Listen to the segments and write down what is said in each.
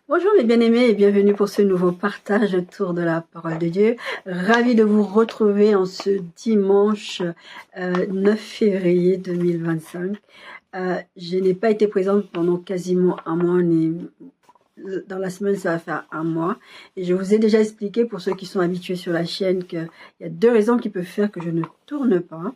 Bonjour mes bien-aimés et bienvenue pour ce nouveau partage autour de la parole de Dieu. Ravi de vous retrouver en ce dimanche 9 février 2025. Je n'ai pas été présente pendant quasiment un mois, dans la semaine ça va faire un mois. Et je vous ai déjà expliqué pour ceux qui sont habitués sur la chaîne qu'il y a deux raisons qui peuvent faire que je ne tourne pas.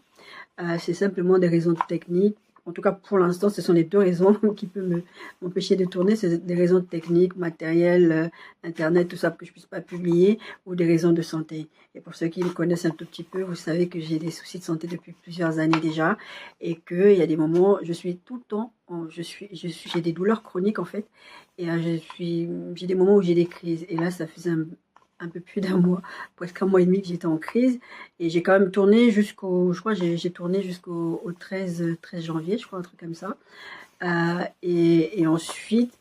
C'est simplement des raisons techniques. En tout cas, pour l'instant, ce sont les deux raisons qui peuvent m'empêcher de tourner. C'est des raisons techniques, matérielles, Internet, tout ça, que je ne puisse pas publier, ou des raisons de santé. Et pour ceux qui me connaissent un tout petit peu, vous savez que j'ai des soucis de santé depuis plusieurs années déjà, et qu'il y a des moments, je suis tout le temps, j'ai des douleurs chroniques en fait, et j'ai des moments où j'ai des crises. Et là, ça faisait un peu plus d'un mois, presque un mois et demi que j'étais en crise. Et j'ai quand même tourné je crois que j'ai tourné jusqu'au 13 janvier, je crois, un truc comme ça. Et ensuite,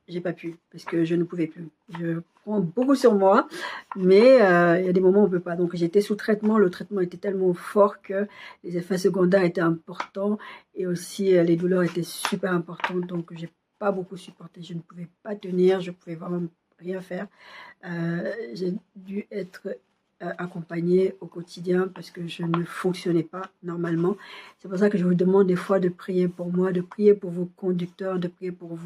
j'ai pas pu, parce que je ne pouvais plus. Je prends beaucoup sur moi, mais il y a des moments où on peut pas. Donc j'étais sous traitement, le traitement était tellement fort que les effets secondaires étaient importants, et aussi les douleurs étaient super importantes, donc j'ai pas beaucoup supporté. Je ne pouvais pas tenir, je pouvais vraiment rien faire. J'ai dû être accompagnée au quotidien parce que je ne fonctionnais pas normalement. C'est pour ça que je vous demande des fois de prier pour moi, de prier pour vos conducteurs, de prier pour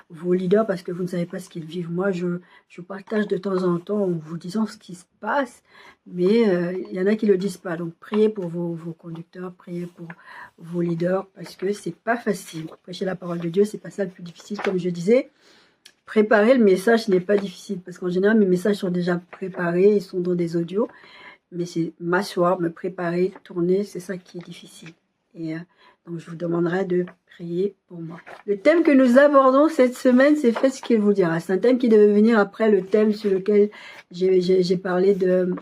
vos leaders, parce que vous ne savez pas ce qu'ils vivent. Moi, je partage de temps en temps en vous disant ce qui se passe, mais il y en a qui ne le disent pas. Donc priez pour vos conducteurs, priez pour vos leaders, parce que c'est pas facile. Prêcher la parole de Dieu, c'est pas ça le plus difficile, comme je disais. Préparer le message n'est pas difficile, parce qu'en général, mes messages sont déjà préparés, ils sont dans des audios, mais c'est m'asseoir, me préparer, tourner, c'est ça qui est difficile. Et donc, je vous demanderai de prier pour moi. Le thème que nous abordons cette semaine, c'est Faites ce qu'il vous dira. C'est un thème qui devait venir après le thème sur lequel j'ai parlé de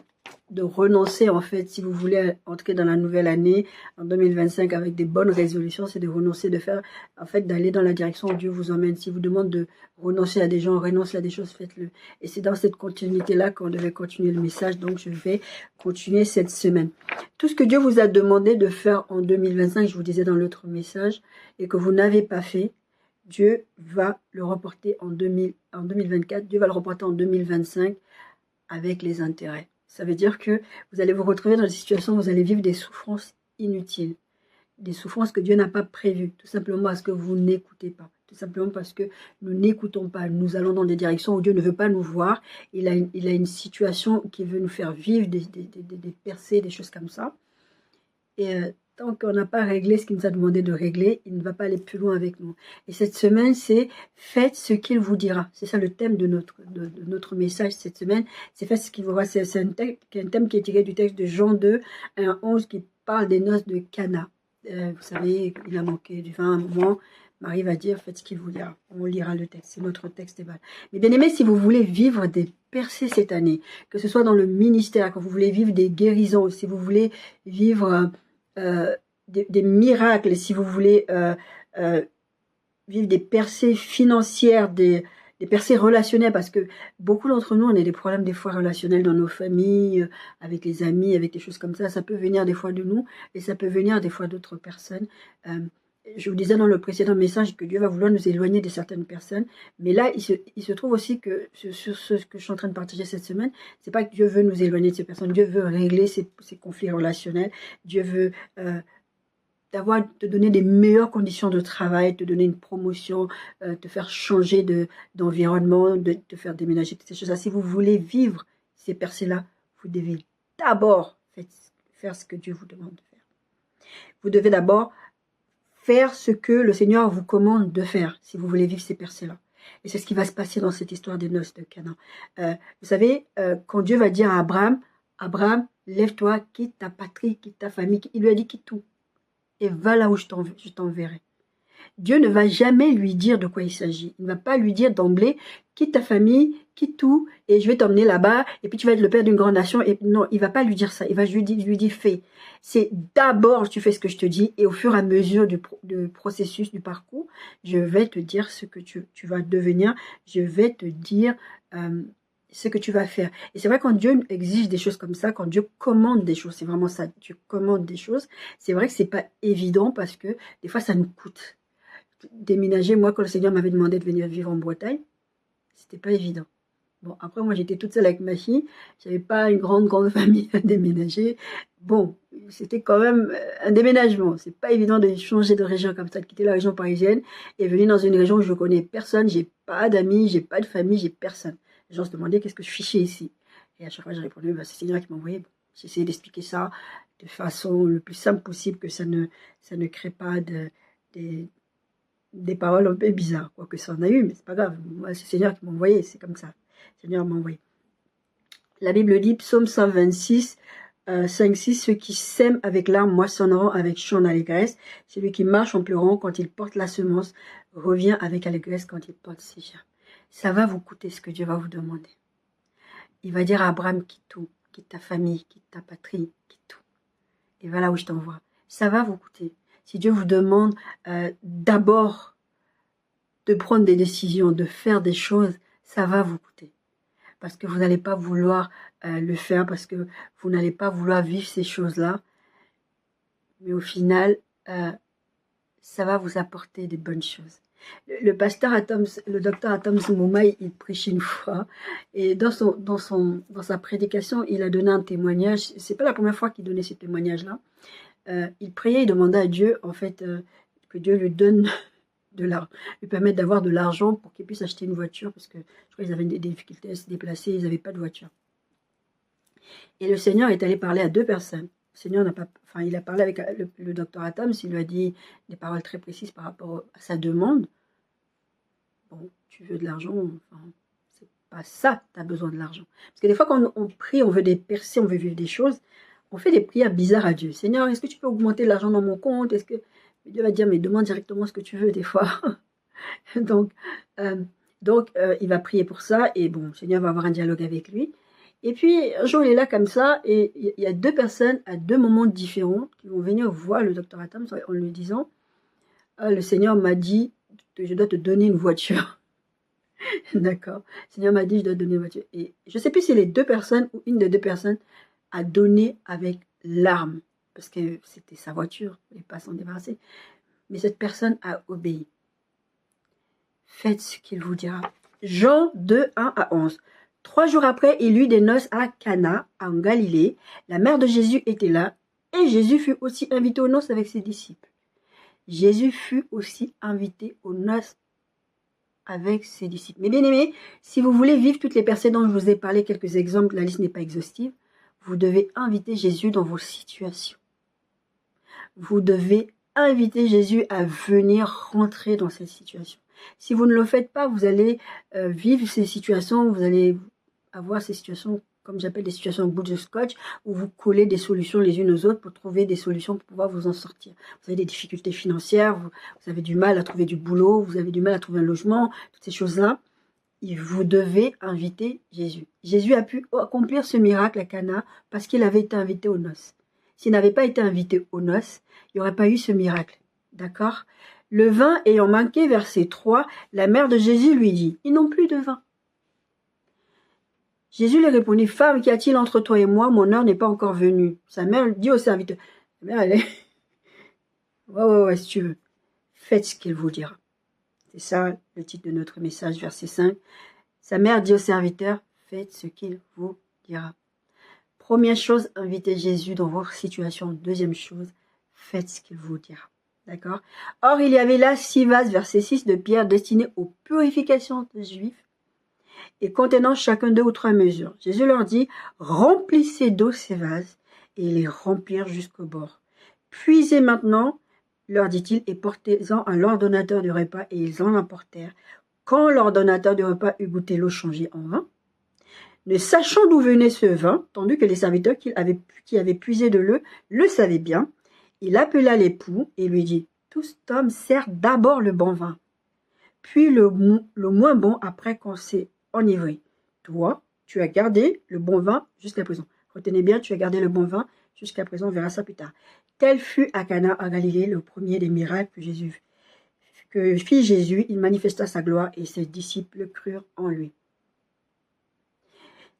renoncer, en fait, si vous voulez entrer dans la nouvelle année, en 2025, avec des bonnes résolutions, c'est de renoncer, de faire, en fait, d'aller dans la direction où Dieu vous emmène. Si vous demande de renoncer à des gens, renoncer à des choses, faites-le. Et c'est dans cette continuité-là qu'on devait continuer le message, donc je vais continuer cette semaine. Tout ce que Dieu vous a demandé de faire en 2025, je vous disais dans l'autre message, et que vous n'avez pas fait, Dieu va le reporter en 2024, Dieu va le reporter en 2025 avec les intérêts. Ça veut dire que vous allez vous retrouver dans des situations où vous allez vivre des souffrances inutiles, des souffrances que Dieu n'a pas prévues, tout simplement parce que vous n'écoutez pas, tout simplement parce que nous n'écoutons pas. Nous allons dans des directions où Dieu ne veut pas nous voir. Il a une situation qui veut nous faire vivre des percées, des choses comme ça. Et tant qu'on n'a pas réglé ce qu'il nous a demandé de régler, il ne va pas aller plus loin avec nous. Et cette semaine, c'est faites ce qu'il vous dira. C'est ça le thème de notre message cette semaine. C'est faites ce qu'il vous dira. C'est un thème qui est tiré du texte de Jean 2, 1, 11, qui parle des noces de Cana. Vous savez, il a manqué du vin à un moment. Marie va dire, faites ce qu'il vous dira. On lira le texte, c'est notre texte. Mais bien aimé, si vous voulez vivre des percées cette année, que ce soit dans le ministère, que vous voulez vivre des guérisons, si vous voulez vivre des miracles, si vous voulez vivre des percées financières, des percées relationnelles, parce que beaucoup d'entre nous, on a des problèmes des fois relationnels dans nos familles, avec les amis, avec des choses comme ça. Ça peut venir des fois de nous et ça peut venir des fois d'autres personnes. Je vous disais dans le précédent message que Dieu va vouloir nous éloigner de certaines personnes, mais là, il se trouve aussi que sur ce que je suis en train de partager cette semaine, c'est pas que Dieu veut nous éloigner de ces personnes, Dieu veut régler ces conflits relationnels, Dieu veut te donner des meilleures conditions de travail, te donner une promotion, te faire changer d'environnement, de te faire déménager, toutes ces choses-là. Si vous voulez vivre ces percées-là, vous devez d'abord faire ce que Dieu vous demande de faire. Vous devez d'abord faire ce que le Seigneur vous commande de faire, si vous voulez vivre ces percées-là. Et c'est ce qui va se passer dans cette histoire des noces de Cana. Vous savez, quand Dieu va dire à Abraham, Abraham, lève-toi, quitte ta patrie, quitte ta famille, il lui a dit quitte tout, et va là où je t'enverrai. Dieu ne va jamais lui dire de quoi il s'agit. Il ne va pas lui dire d'emblée, quitte ta famille, quitte tout, et je vais t'emmener là-bas, et puis tu vas être le père d'une grande nation. Et non, il ne va pas lui dire ça. Il va lui dire, fais. C'est d'abord, tu fais ce que je te dis, et au fur et à mesure du processus, du parcours, je vais te dire ce que tu vas devenir. Je vais te dire ce que tu vas faire. Et c'est vrai, quand Dieu exige des choses comme ça, quand Dieu commande des choses, c'est vraiment ça, Dieu commande des choses, c'est vrai que c'est pas évident, parce que des fois, ça nous coûte. Déménager, moi, quand le Seigneur m'avait demandé de venir vivre en Bretagne, C'était pas évident. Bon, après, moi, j'étais toute seule avec ma fille. J'avais pas une grande famille à déménager. Bon, c'était quand même un déménagement. C'est pas évident de changer de région comme ça, de quitter la région parisienne et venir dans une région où je connais personne. J'ai pas d'amis, j'ai pas de famille, j'ai personne. Les gens se demandaient qu'est-ce que je fichais ici. Et à chaque fois, j'ai répondu, bah, c'est Seigneur qui m'a envoyé. Bon, j'ai essayé d'expliquer ça de façon le plus simple possible, que ça ne crée pas des paroles un peu bizarres. Quoi que ça en a eu, mais c'est pas grave. Moi, c'est Seigneur qui m'a envoyé, c'est comme ça. Le Seigneur m'a envoyé. La Bible dit, psaume 126, 5-6, ceux qui sèment avec larmes moissonneront avec chant d'allégresse. Celui qui marche en pleurant quand il porte la semence revient avec allégresse quand il porte ses germes. Ça va vous coûter ce que Dieu va vous demander. Il va dire à Abraham, quitte tout, quitte ta famille, quitte ta patrie, quitte tout. Et voilà où je t'envoie. Ça va vous coûter. Si Dieu vous demande d'abord de prendre des décisions, de faire des choses, ça va vous coûter. Parce que vous n'allez pas vouloir le faire, parce que vous n'allez pas vouloir vivre ces choses-là. Mais au final, ça va vous apporter des bonnes choses. Le docteur Atoms Moumaï, il prêchait une fois, et dans sa prédication, il a donné un témoignage. C'est pas la première fois qu'il donnait ce témoignage-là. Il priait, il demandait à Dieu, en fait, que Dieu lui donne lui permette d'avoir de l'argent pour qu'il puisse acheter une voiture, parce que je crois qu'ils avaient des difficultés à se déplacer, ils n'avaient pas de voiture. Et le Seigneur est allé parler à deux personnes. Le Seigneur n'a pas, enfin, il a parlé avec le docteur Atoms, il lui a dit des paroles très précises par rapport à sa demande. Bon, tu veux de l'argent, enfin, c'est pas ça, tu as besoin de l'argent. Parce que des fois, quand on prie, on veut des percées, on veut vivre des choses, on fait des prières bizarres à Dieu. Seigneur, est-ce que tu peux augmenter l'argent dans mon compte? Est-ce que Dieu va dire, mais demande directement ce que tu veux des fois. donc, il va prier pour ça, et bon, le Seigneur va avoir un dialogue avec lui. Et puis, un jour, il est là comme ça, et il y a deux personnes à deux moments différents qui vont venir voir le docteur Atoms en lui disant, le Seigneur m'a dit que je dois te donner une voiture. D'accord. Le Seigneur m'a dit, je dois te donner une voiture. Et je ne sais plus si les deux personnes ou une des deux personnes a donné avec larmes, parce que c'était sa voiture, il ne pouvait pas s'en débarrasser. Mais cette personne a obéi. Faites ce qu'il vous dira. Jean 2, 1 à 11. 3 jours après, il eut des noces à Cana, en Galilée. La mère de Jésus était là, et Jésus fut aussi invité aux noces avec ses disciples. Jésus fut aussi invité aux noces avec ses disciples. Mais bien aimés, si vous voulez vivre toutes les personnes dont je vous ai parlé, quelques exemples, la liste n'est pas exhaustive, vous devez inviter Jésus dans vos situations. Vous devez inviter Jésus à venir rentrer dans cette situation. Si vous ne le faites pas, vous allez vivre ces situations, vous allez avoir ces situations, comme j'appelle des situations au bout de scotch, où vous collez des solutions les unes aux autres pour trouver des solutions pour pouvoir vous en sortir. Vous avez des difficultés financières, vous avez du mal à trouver du boulot, vous avez du mal à trouver un logement, toutes ces choses-là. Vous devez inviter Jésus. Jésus a pu accomplir ce miracle à Cana parce qu'il avait été invité aux noces. S'il n'avait pas été invité aux noces, il n'y aurait pas eu ce miracle. D'accord? Le vin ayant manqué, verset 3, la mère de Jésus lui dit, ils n'ont plus de vin. Jésus lui répondit, femme, qu'y a-t-il entre toi et moi? Mon heure n'est pas encore venue. Sa mère dit au serviteur, sa mère, elle est, ouais, si tu veux, faites ce qu'il vous dira. C'est ça le titre de notre message, verset 5. Sa mère dit au serviteur, faites ce qu'il vous dira. Première chose, invitez Jésus dans votre situation. Deuxième chose, faites ce qu'il vous dira. D'accord? Or, il y avait là 6 vases, verset 6, de pierre destinés aux purifications des Juifs et contenant chacun 2 ou 3 mesures. Jésus leur dit, remplissez d'eau ces vases, et ils les remplirent jusqu'au bord. Puisez maintenant, leur dit-il, et portez-en à l'ordonnateur du repas, et ils en emportèrent. Quand l'ordonnateur du repas eut goûté l'eau changée en vin, ne sachant d'où venait ce vin, tandis que les serviteurs qui avaient puisé de l'eau le savaient bien, il appela l'époux et lui dit, tout homme sert d'abord le bon vin, puis le moins bon après qu'on s'est enivré. Toi, tu as gardé le bon vin jusqu'à présent. Retenez bien, tu as gardé le bon vin jusqu'à présent, on verra ça plus tard. Tel fut à Cana, à Galilée, le premier des miracles que fit Jésus. Il manifesta sa gloire et ses disciples crurent en lui.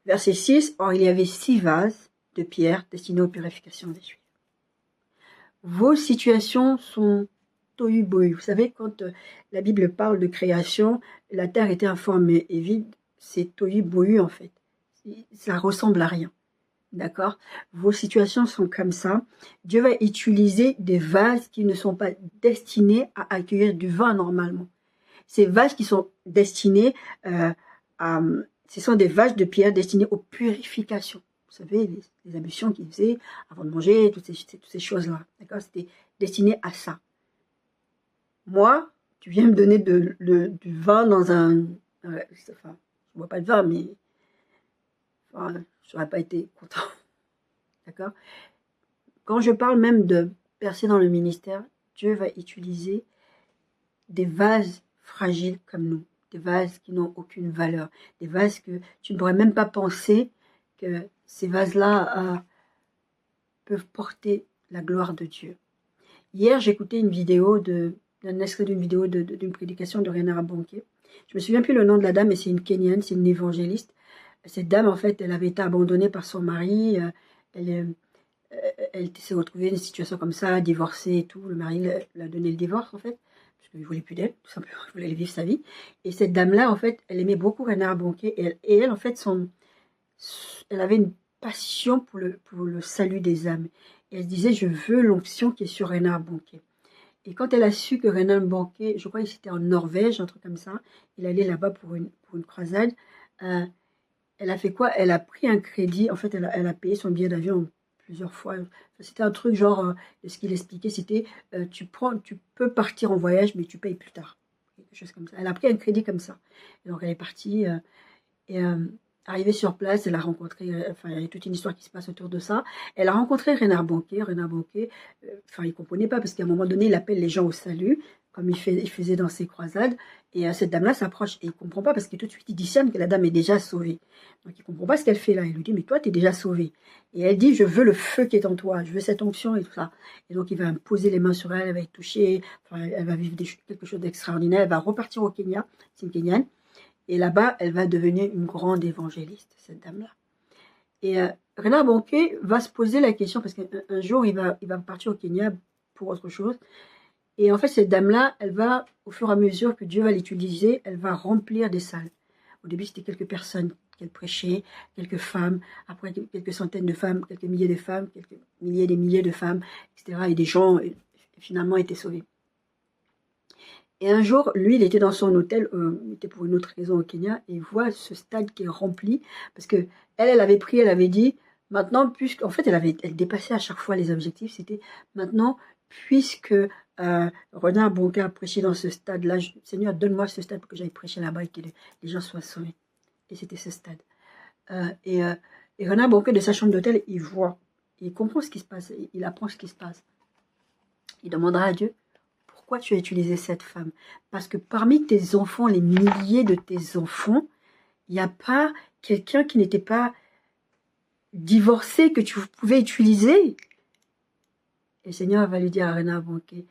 Verset 6, or il y avait 6 vases de pierre destinés aux purifications des Juifs. Vos situations sont tohu-bohu. Vous savez, quand la Bible parle de création, la terre était informe et vide, c'est tohu-bohu en fait. Ça ressemble à rien. D'accord? Vos situations sont comme ça. Dieu va utiliser des vases qui ne sont pas destinés à accueillir du vin normalement. Ces vases qui sont destinés ce sont des vases de pierre destinés aux purifications. Vous savez, les ablutions qu'ils faisaient avant de manger, toutes ces choses-là. D'accord? C'était destiné à ça. Moi, tu viens me donner du vin dans un... enfin, je ne bois pas de vin, mais enfin, je n'aurais pas été content. D'accord? Quand je parle même de percer dans le ministère, Dieu va utiliser des vases fragiles comme nous, des vases qui n'ont aucune valeur, des vases que tu ne pourrais même pas penser que ces vases-là peuvent porter la gloire de Dieu. Hier, j'écoutais une vidéo un extrait d'une vidéo d'une prédication de Reinhard Bonnke. Je me souviens plus le nom de la dame, mais c'est une Kenyane, c'est une évangéliste. Cette dame, en fait, elle avait été abandonnée par son mari. Elle s'est retrouvée dans une situation comme ça, divorcée et tout. Le mari lui a donné le divorce, en fait, parce qu'il ne voulait plus d'elle, tout simplement. Il voulait vivre sa vie. Et cette dame-là, en fait, elle aimait beaucoup Reinhard Bonnke. Et elle, en fait, elle avait une passion pour le salut des âmes. Et elle se disait, je veux l'onction qui est sur Reinhard Bonnke. Et quand elle a su que Reinhard Bonnke, je crois que c'était en Norvège, un truc comme ça, il allait là-bas pour une croisade, elle a fait quoi? Elle a pris un crédit, en fait, elle a payé son billet d'avion plusieurs fois. C'était un truc genre, ce qu'il expliquait, c'était, tu peux partir en voyage, mais tu payes plus tard. Quelque chose comme ça. Elle a pris un crédit comme ça. Et donc, elle est partie, arrivée sur place, elle a rencontré, enfin, il y a toute une histoire qui se passe autour de ça. Elle a rencontré Reinhard Bonnke. Reinhard Bonnke, enfin, il ne comprenait pas, parce qu'à un moment donné, il appelle les gens au salut, comme il faisait dans ses croisades. Et cette dame-là s'approche, et il ne comprend pas, parce que tout de suite, il discerne que la dame est déjà sauvée. Donc, il ne comprend pas ce qu'elle fait là. Il lui dit, mais toi, tu es déjà sauvée. Et elle dit, je veux le feu qui est en toi, je veux cette onction et tout ça. Et donc, il va poser les mains sur elle, elle va être touchée, enfin, elle va vivre quelque chose d'extraordinaire. Elle va repartir au Kenya, c'est une Kenyane. Et là-bas, elle va devenir une grande évangéliste, cette dame-là. Et Reinhard Bonnke va se poser la question, parce qu'un jour, il va partir au Kenya pour autre chose. Et en fait, cette dame-là, elle va, au fur et à mesure que Dieu va l'utiliser, elle va remplir des salles. Au début, c'était quelques personnes qu'elle prêchait, quelques femmes, après quelques centaines de femmes, quelques milliers de femmes, quelques milliers et des milliers de femmes, etc. Et des gens, finalement, étaient sauvés. Et un jour, lui, il était dans son hôtel, il était pour une autre raison au Kenya, et il voit ce stade qui est rempli, parce que elle avait dit, maintenant, puisque, en fait, elle dépassait à chaque fois les objectifs, c'était maintenant, puisque Reinhard Bonnke a prêché dans ce stade-là, Seigneur, donne-moi ce stade pour que j'aille prêcher là-bas et que les gens soient sauvés. Et c'était ce stade. Et Reinhard Bonnke, de sa chambre d'hôtel, il voit, il comprend ce qui se passe, il apprend ce qui se passe. Il demandera à Dieu, pourquoi tu as utilisé cette femme? Parce que parmi tes enfants, les milliers de tes enfants, il n'y a pas quelqu'un qui n'était pas divorcé que tu pouvais utiliser. Et le Seigneur va lui dire à Reinhard Bonnke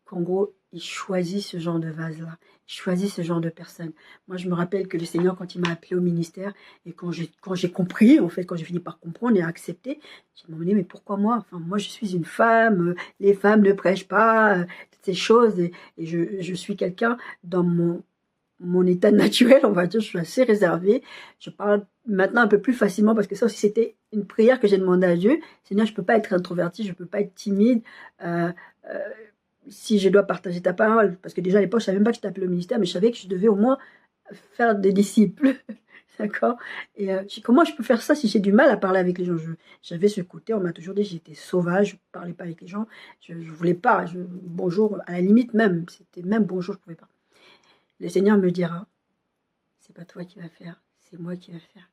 qu'en gros, il choisit ce genre de vase-là. Il choisit ce genre de personnes. Moi, je me rappelle que le Seigneur, quand il m'a appelé au ministère, et quand j'ai compris, en fait, quand j'ai fini par comprendre et accepter, je me suis dit, mais pourquoi moi? Enfin, moi, je suis une femme, les femmes ne prêchent pas, toutes ces choses, et je suis quelqu'un dans mon état naturel, on va dire, je suis assez réservée. Je parle maintenant un peu plus facilement, parce que ça aussi, c'était une prière que j'ai demandé à Dieu. Seigneur, je ne peux pas être introvertie, je ne peux pas être timide. Si je dois partager ta parole, parce que déjà à l'époque, je ne savais même pas que je t'appelais au ministère, mais je savais que je devais au moins faire des disciples. D'accord? Et comment je peux faire ça si j'ai du mal à parler avec les gens? J'avais ce côté, on m'a toujours dit que j'étais sauvage, je ne parlais pas avec les gens, je ne voulais pas. Bonjour, à la limite même, c'était même bonjour, je ne pouvais pas. Le Seigneur me dira, c'est pas toi qui vas faire, c'est moi qui vais faire.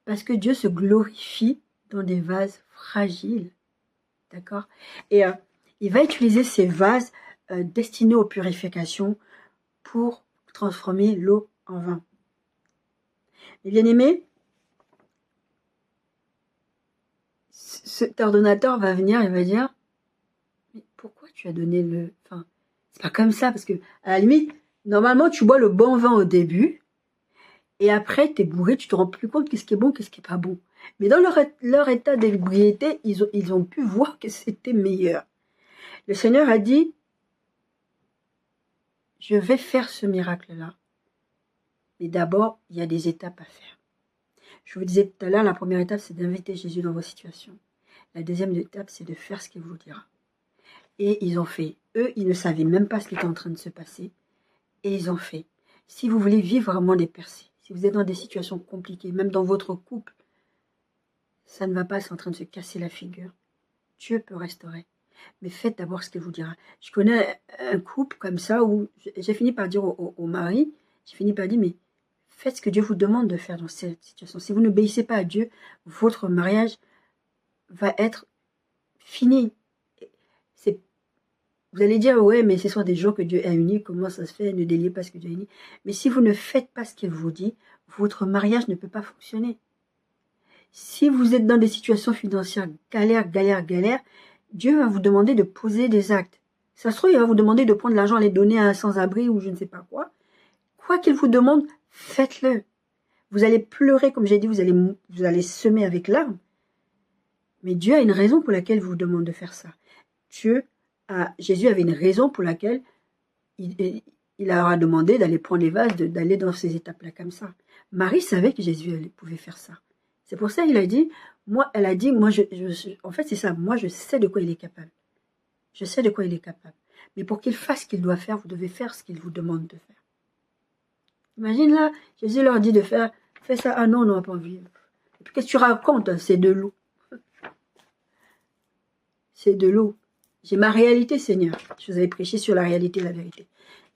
Parce que Dieu se glorifie dans des vases fragiles. D'accord? Et il va utiliser ces vases destinés aux purifications pour transformer l'eau en vin. Mais bien aimé, cet ordonnateur va venir et va dire, mais pourquoi tu as donné le... Enfin, c'est pas comme ça, parce que à la limite, normalement, tu bois le bon vin au début, et après, tu es bourré, tu te rends plus compte qu'est-ce qui est bon, qu'est-ce qui est pas bon. Mais dans leur état d'ébriété, ils ont pu voir que c'était meilleur. Le Seigneur a dit, je vais faire ce miracle-là. Mais d'abord, il y a des étapes à faire. Je vous disais tout à l'heure, la première étape, c'est d'inviter Jésus dans vos situations. La deuxième étape, c'est de faire ce qu'il vous dira. Et ils ont fait. Eux, ils ne savaient même pas ce qui était en train de se passer. Et ils ont fait. Si vous voulez vivre vraiment des percées, si vous êtes dans des situations compliquées, même dans votre couple, ça ne va pas, c'est en train de se casser la figure. Dieu peut restaurer. Mais faites d'abord ce qu'il vous dira. Je connais un couple comme ça où j'ai fini par dire au mari, j'ai fini par dire, mais faites ce que Dieu vous demande de faire dans cette situation. Si vous n'obéissez pas à Dieu, votre mariage va être fini. Vous allez dire, ouais, mais ce sont des gens que Dieu a unis, comment ça se fait, ne déliez pas ce que Dieu a uni. Mais si vous ne faites pas ce qu'il vous dit, votre mariage ne peut pas fonctionner. Si vous êtes dans des situations financières galère, Dieu va vous demander de poser des actes. Ça se trouve, il va vous demander de prendre l'argent, les donner à un sans-abri ou je ne sais pas quoi. Quoi qu'il vous demande, faites-le. Vous allez pleurer, comme j'ai dit, vous allez semer avec larmes. Mais Dieu a une raison pour laquelle il vous demande de faire ça. Jésus avait une raison pour laquelle il leur a demandé d'aller prendre les vases, d'aller dans ces étapes-là comme ça. Marie savait que Jésus pouvait faire ça. C'est pour ça qu'il a dit, elle a dit, en fait c'est ça, moi je sais de quoi il est capable. Je sais de quoi il est capable. Mais pour qu'il fasse ce qu'il doit faire, vous devez faire ce qu'il vous demande de faire. Imagine là, Jésus leur dit de faire, fais ça, ah non, on n'a pas envie. Et puis qu'est-ce que tu racontes? C'est de l'eau. C'est de l'eau. J'ai ma réalité, Seigneur. Je vous avais prêché sur la réalité et la vérité.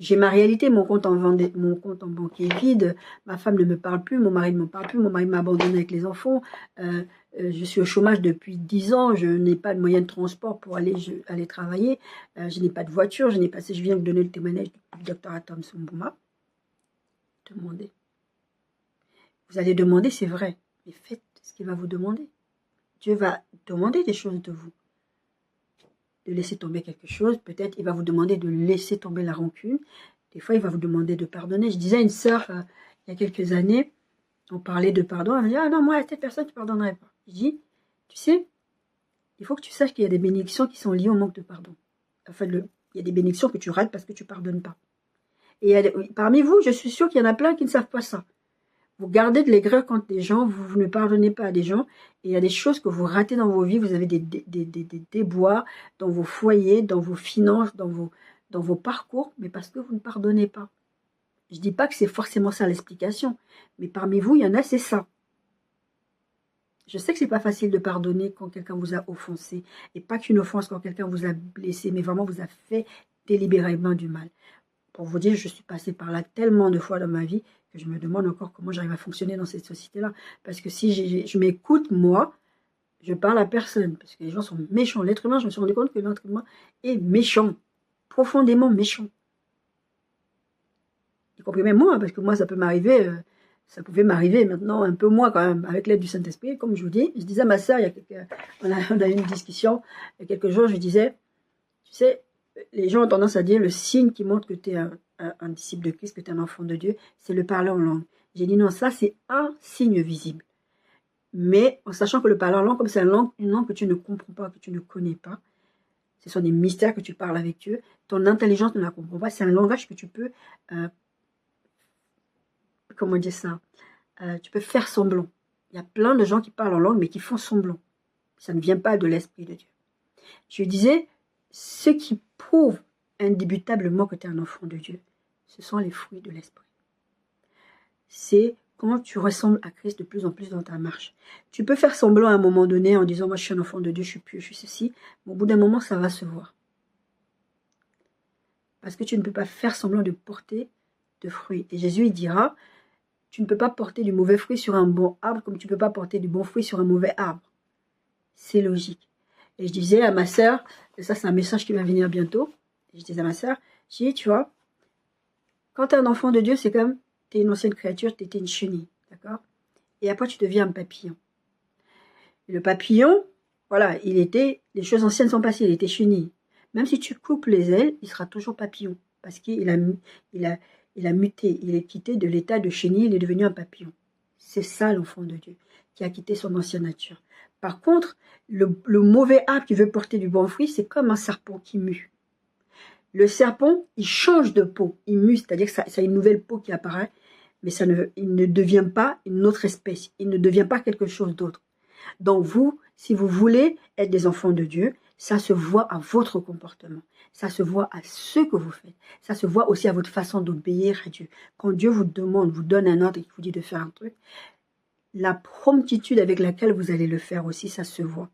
J'ai ma réalité, mon compte en banque est vide, ma femme ne me parle plus, mon mari ne me parle plus, mon mari m'a abandonné avec les enfants, je suis au chômage depuis 10 ans, je n'ai pas de moyen de transport pour aller travailler, je n'ai pas de voiture, je viens de donner le témoignage du docteur Atom Sumbouma. Demandez. Vous allez demander, c'est vrai, mais faites ce qu'il va vous demander. Dieu va demander des choses de vous. De laisser tomber quelque chose, peut-être il va vous demander de laisser tomber la rancune, des fois il va vous demander de pardonner. Je disais à une sœur, il y a quelques années, on parlait de pardon, elle me dit, ah non, moi, cette personne, tu ne pardonnerais pas. Je dis, tu sais, il faut que tu saches qu'il y a des bénédictions qui sont liées au manque de pardon. Enfin, il y a des bénédictions que tu rates parce que tu ne pardonnes pas. Et parmi vous, je suis sûre qu'il y en a plein qui ne savent pas ça. Vous gardez de l'aigreur contre des gens, vous ne pardonnez pas à des gens, et il y a des choses que vous ratez dans vos vies, vous avez des déboires dans vos foyers, dans vos finances, dans vos parcours, mais parce que vous ne pardonnez pas. Je ne dis pas que c'est forcément ça l'explication, mais parmi vous, il y en a, c'est ça. Je sais que ce n'est pas facile de pardonner quand quelqu'un vous a offensé, et pas qu'une offense quand quelqu'un vous a blessé, mais vraiment vous a fait délibérément du mal. Pour vous dire, je suis passée par là tellement de fois dans ma vie que je me demande encore comment j'arrive à fonctionner dans cette société-là. Parce que si je m'écoute, moi, je parle à personne. Parce que les gens sont méchants. L'être humain, je me suis rendu compte que l'être humain est méchant. Profondément méchant. Y compris même moi, parce que moi, ça peut m'arriver, ça pouvait m'arriver maintenant un peu moins quand même, avec l'aide du Saint-Esprit, comme je vous dis. Je disais à ma sœur, on a eu une discussion, il y a quelques jours, je disais, tu sais, les gens ont tendance à dire le signe qui montre que tu es un disciple de Christ, que tu es un enfant de Dieu, c'est le parler en langue. J'ai dit non, ça c'est un signe visible. Mais en sachant que le parler en langue, comme c'est une langue que tu ne comprends pas, que tu ne connais pas, ce sont des mystères que tu parles avec Dieu, ton intelligence ne la comprend pas, c'est un langage que tu peux, comment dire ça, tu peux faire semblant. Il y a plein de gens qui parlent en langue, mais qui font semblant. Ça ne vient pas de l'Esprit de Dieu. Je disais, ce qui prouve indébutablement que tu es un enfant de Dieu, ce sont les fruits de l'esprit. C'est quand tu ressembles à Christ de plus en plus dans ta marche. Tu peux faire semblant à un moment donné en disant, moi je suis un enfant de Dieu, je suis pieux, je suis ceci, mais au bout d'un moment, ça va se voir. Parce que tu ne peux pas faire semblant de porter de fruits. Et Jésus, il dira, tu ne peux pas porter du mauvais fruit sur un bon arbre comme tu ne peux pas porter du bon fruit sur un mauvais arbre. C'est logique. Et je disais à ma sœur, et ça c'est un message qui va venir bientôt, je disais à ma sœur, je dis, tu vois, quand tu es un enfant de Dieu, c'est comme, tu es une ancienne créature, tu étais une chenille, d'accord? Et après tu deviens un papillon. Et le papillon, voilà, les choses anciennes sont passées, il était chenille. Même si tu coupes les ailes, il sera toujours papillon, parce qu'il a muté, il est quitté de l'état de chenille, il est devenu un papillon. C'est ça l'enfant de Dieu, qui a quitté son ancienne nature. Par contre, le mauvais arbre qui veut porter du bon fruit, c'est comme un serpent qui mue. Le serpent, il change de peau, il mue, c'est-à-dire que ça a une nouvelle peau qui apparaît, mais il ne devient pas une autre espèce, il ne devient pas quelque chose d'autre. Donc vous, si vous voulez être des enfants de Dieu, ça se voit à votre comportement, ça se voit à ce que vous faites, ça se voit aussi à votre façon d'obéir à Dieu. Quand Dieu vous demande, vous donne un ordre et qu'il vous dit de faire un truc, la promptitude avec laquelle vous allez le faire aussi, ça se voit.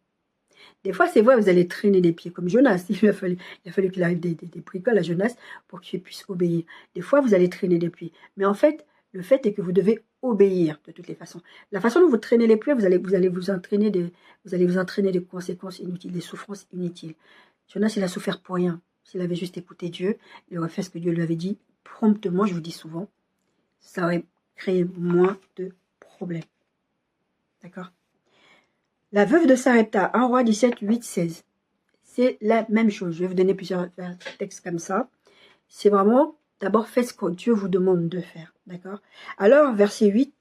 Des fois, c'est vrai, vous allez traîner les pieds, comme Jonas. Il a fallu qu'il arrive des bricoles à Jonas pour qu'il puisse obéir. Des fois, vous allez traîner les pieds. Mais en fait, le fait est que vous devez obéir de toutes les façons. La façon dont vous traînez les pieds, vous allez vous entraîner des conséquences inutiles, des souffrances inutiles. Jonas, il a souffert pour rien. S'il avait juste écouté Dieu, il aurait fait ce que Dieu lui avait dit promptement, je vous dis souvent. Ça aurait créé moins de problèmes. D'accord? La veuve de Sarepta, 1 Roi 17, 8, 16. C'est la même chose. Je vais vous donner plusieurs textes comme ça. C'est vraiment, d'abord, faites ce que Dieu vous demande de faire. D'accord? Alors, verset 8,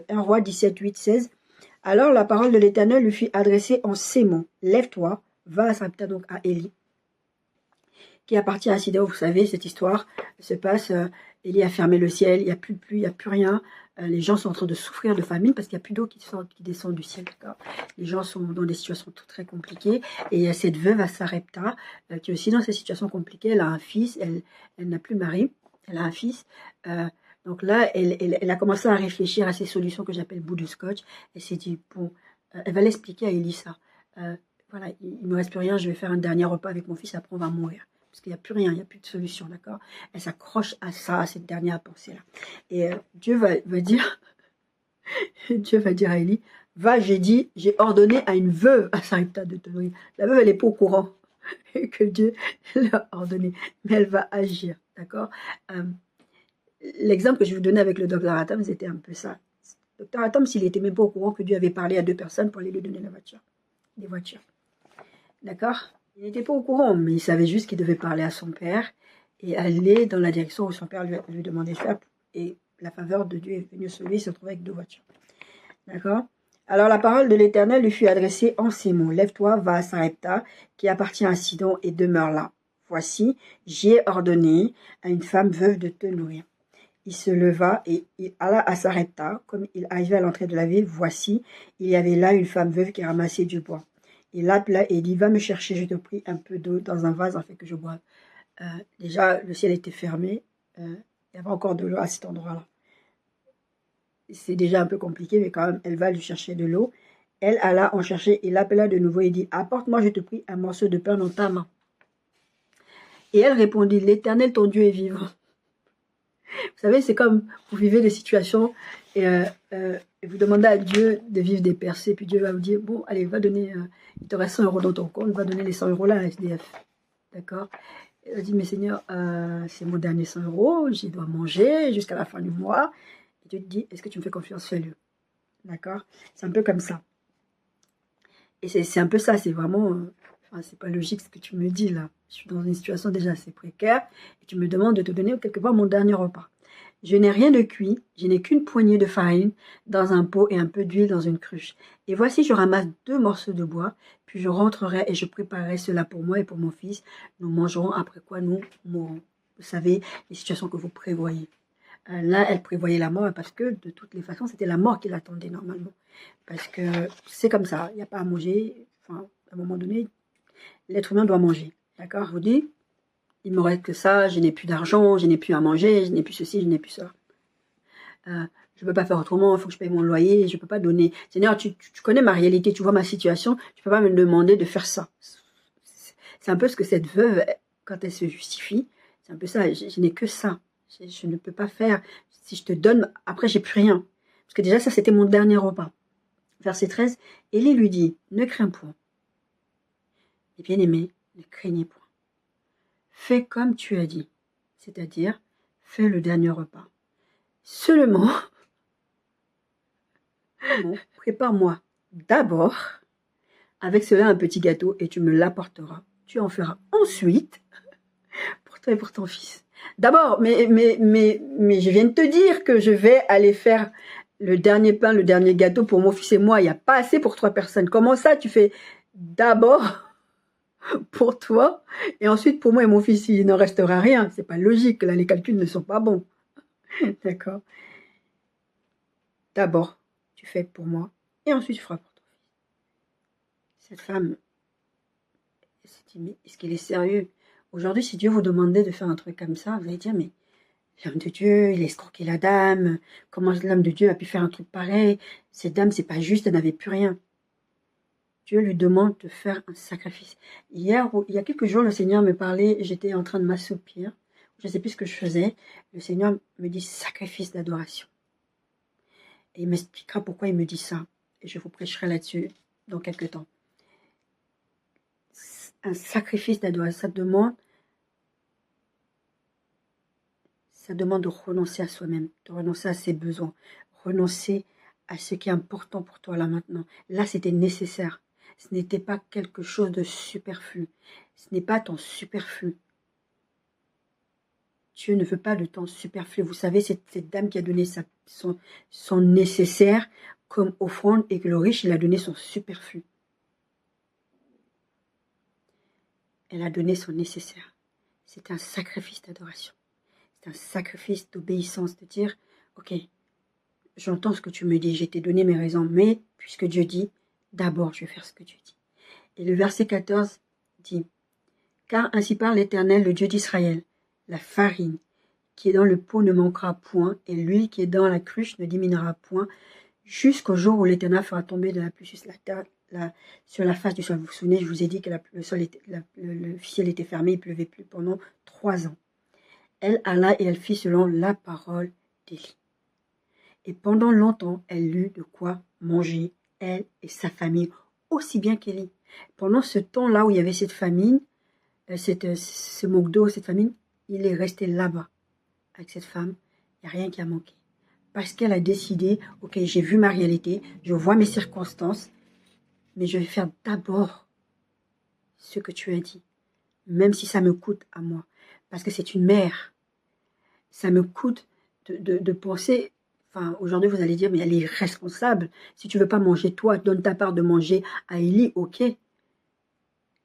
1 Roi 17, 8, 16. Alors, la parole de l'Éternel lui fut adressée en ces mots. Lève-toi, va à Sarepta, donc à Élie, qui appartient à Sidon. Vous savez, cette histoire se passe, Élie a fermé le ciel, il n'y a plus de pluie, il n'y a plus rien. Les gens sont en train de souffrir de famine parce qu'il n'y a plus d'eau qui descend du ciel. Les gens sont dans des situations très compliquées. Et il y a cette veuve à Sarepta qui est aussi dans cette situation compliquée. Elle a un fils, elle n'a plus de mari, elle a un fils. Donc là, elle a commencé à réfléchir à ces solutions que j'appelle bout de scotch. Elle s'est dit, bon, elle va l'expliquer à Élie ça. Voilà, il ne me reste plus rien, je vais faire un dernier repas avec mon fils, après on va mourir. Parce qu'il n'y a plus rien, il n'y a plus de solution, d'accord? Elle s'accroche à ça, à cette dernière pensée-là. Et Dieu va dire, Dieu va dire à Élie, va, j'ai ordonné à une veuve à Sarepta de te nourrir. La veuve, elle n'est pas au courant que Dieu l'a ordonné, mais elle va agir, d'accord? L'exemple que je vais vous donner avec le docteur Atam, c'était un peu ça. Le docteur Atam, s'il n'était même pas au courant que Dieu avait parlé à 2 personnes pour aller lui donner des voitures. D'accord? Il n'était pas au courant, mais il savait juste qu'il devait parler à son père et aller dans la direction où son père lui demandait de faire. Et la faveur de Dieu est venue sur lui, il se retrouvait avec 2 voitures. D'accord? Alors la parole de l'Éternel lui fut adressée en ces mots. Lève-toi, va à Sarepta, qui appartient à Sidon, et demeure là. Voici, j'ai ordonné à une femme veuve de te nourrir. Il se leva et il alla à Sarepta. Comme il arrivait à l'entrée de la ville, voici, il y avait là une femme veuve qui ramassait du bois. Il l'appela et il dit, va me chercher, je te prie, un peu d'eau dans un vase afin que je boive. Déjà, le ciel était fermé. Il y avait encore de l'eau à cet endroit-là. C'est déjà un peu compliqué, mais quand même, elle va lui chercher de l'eau. Elle alla en chercher, il l'appela de nouveau et dit, apporte-moi, je te prie, un morceau de pain dans ta main. Et elle répondit, l'Éternel, ton Dieu est vivant. Vous savez, c'est comme vous vivez des situations et vous demandez à Dieu de vivre des percées, puis Dieu va vous dire, bon, allez, va donner, il te reste 100 € dans ton compte, va donner les 100 € là à SDF. D'accord? Elle a dit, mais Seigneur, c'est mon dernier 100 €, je dois manger jusqu'à la fin du mois. Et Dieu te dit, est-ce que tu me fais confiance? Fais-le. D'accord? C'est un peu comme ça. Et c'est un peu ça, c'est vraiment, enfin, c'est pas logique ce que tu me dis là. Je suis dans une situation déjà assez précaire et tu me demandes de te donner quelque part mon dernier repas. Je n'ai rien de cuit, je n'ai qu'une poignée de farine dans un pot et un peu d'huile dans une cruche. Et voici, je ramasse 2 morceaux de bois, puis je rentrerai et je préparerai cela pour moi et pour mon fils. Nous mangerons, après quoi nous mourrons. Vous savez, les situations que vous prévoyez. Là, elle prévoyait la mort parce que de toutes les façons, c'était la mort qui l'attendait normalement. Parce que c'est comme ça, il n'y a pas à manger. Enfin, à un moment donné, l'être humain doit manger. D'accord? Je vous dis, il me reste que ça, je n'ai plus d'argent, je n'ai plus à manger, je n'ai plus ceci, je n'ai plus ça. Je ne peux pas faire autrement, il faut que je paye mon loyer, je ne peux pas donner. Seigneur, tu connais ma réalité, tu vois ma situation, tu ne peux pas me demander de faire ça. C'est un peu ce que cette veuve, quand elle se justifie, c'est un peu ça, je n'ai que ça. Je ne peux pas faire. Si je te donne, après, j'ai plus rien. Parce que déjà, ça, c'était mon dernier repas. Verset 13, Élie lui dit, ne crains point. Et bien-aimé, ne craignez point. Fais comme tu as dit, c'est-à-dire, fais le dernier repas. Seulement, prépare-moi d'abord avec cela un petit gâteau et tu me l'apporteras. Tu en feras ensuite pour toi et pour ton fils. D'abord, mais je viens de te dire que je vais aller faire le dernier pain, le dernier gâteau pour mon fils et moi. Il n'y a pas assez pour 3 personnes. Comment ça, tu fais d'abord pour toi, et ensuite pour moi et mon fils, il n'en restera rien. C'est pas logique, là, les calculs ne sont pas bons. D'accord? D'abord, tu fais pour moi, et ensuite tu feras pour ton fils. Cette femme, elle s'est dit, mais est-ce qu'elle est sérieuse? Aujourd'hui, si Dieu vous demandait de faire un truc comme ça, vous allez dire, mais l'homme de Dieu, il a escroqué la dame. Comment l'homme de Dieu a pu faire un truc pareil? Cette dame, c'est pas juste, elle n'avait plus rien. Dieu lui demande de faire un sacrifice. Hier, il y a quelques jours, le Seigneur me parlait, j'étais en train de m'assoupir. Je ne sais plus ce que je faisais. Le Seigneur me dit sacrifice d'adoration. Et il m'expliquera pourquoi il me dit ça. Et je vous prêcherai là-dessus dans quelques temps. Un sacrifice d'adoration, ça demande de renoncer à soi-même, de renoncer à ses besoins, renoncer à ce qui est important pour toi là maintenant. Là, c'était nécessaire. Ce n'était pas quelque chose de superflu. Ce n'est pas ton superflu. Dieu ne veut pas de ton superflu. Vous savez, c'est cette dame qui a donné son nécessaire comme offrande et que le riche, il a donné son superflu. Elle a donné son nécessaire. C'est un sacrifice d'adoration. C'est un sacrifice d'obéissance, de dire, ok, j'entends ce que tu me dis, j'ai t'ai donné mes raisons, mais puisque Dieu dit, d'abord je vais faire ce que Dieu dit. Et le verset 14 dit, car ainsi parle l'Éternel, le Dieu d'Israël, la farine qui est dans le pot ne manquera point, et l'huile qui est dans la cruche ne diminuera point, jusqu'au jour où l'Éternel fera tomber de la pluie sur la terre, sur la face du sol. Vous vous souvenez, je vous ai dit que le ciel était fermé, il ne pleuvait plus pendant 3 ans. Elle alla et elle fit selon la parole d'Élie. Et pendant longtemps, elle eut de quoi manger, elle et sa famille, aussi bien qu'Élie. Pendant ce temps-là où il y avait cette famine, ce manque d'eau, cette famine, il est resté là-bas avec cette femme. Il n'y a rien qui a manqué. Parce qu'elle a décidé, ok, j'ai vu ma réalité, je vois mes circonstances, mais je vais faire d'abord ce que tu as dit, même si ça me coûte à moi. Parce que c'est une mère. Ça me coûte de penser, enfin, aujourd'hui vous allez dire, mais elle est responsable. Si tu ne veux pas manger toi, donne ta part de manger à Élie, ok.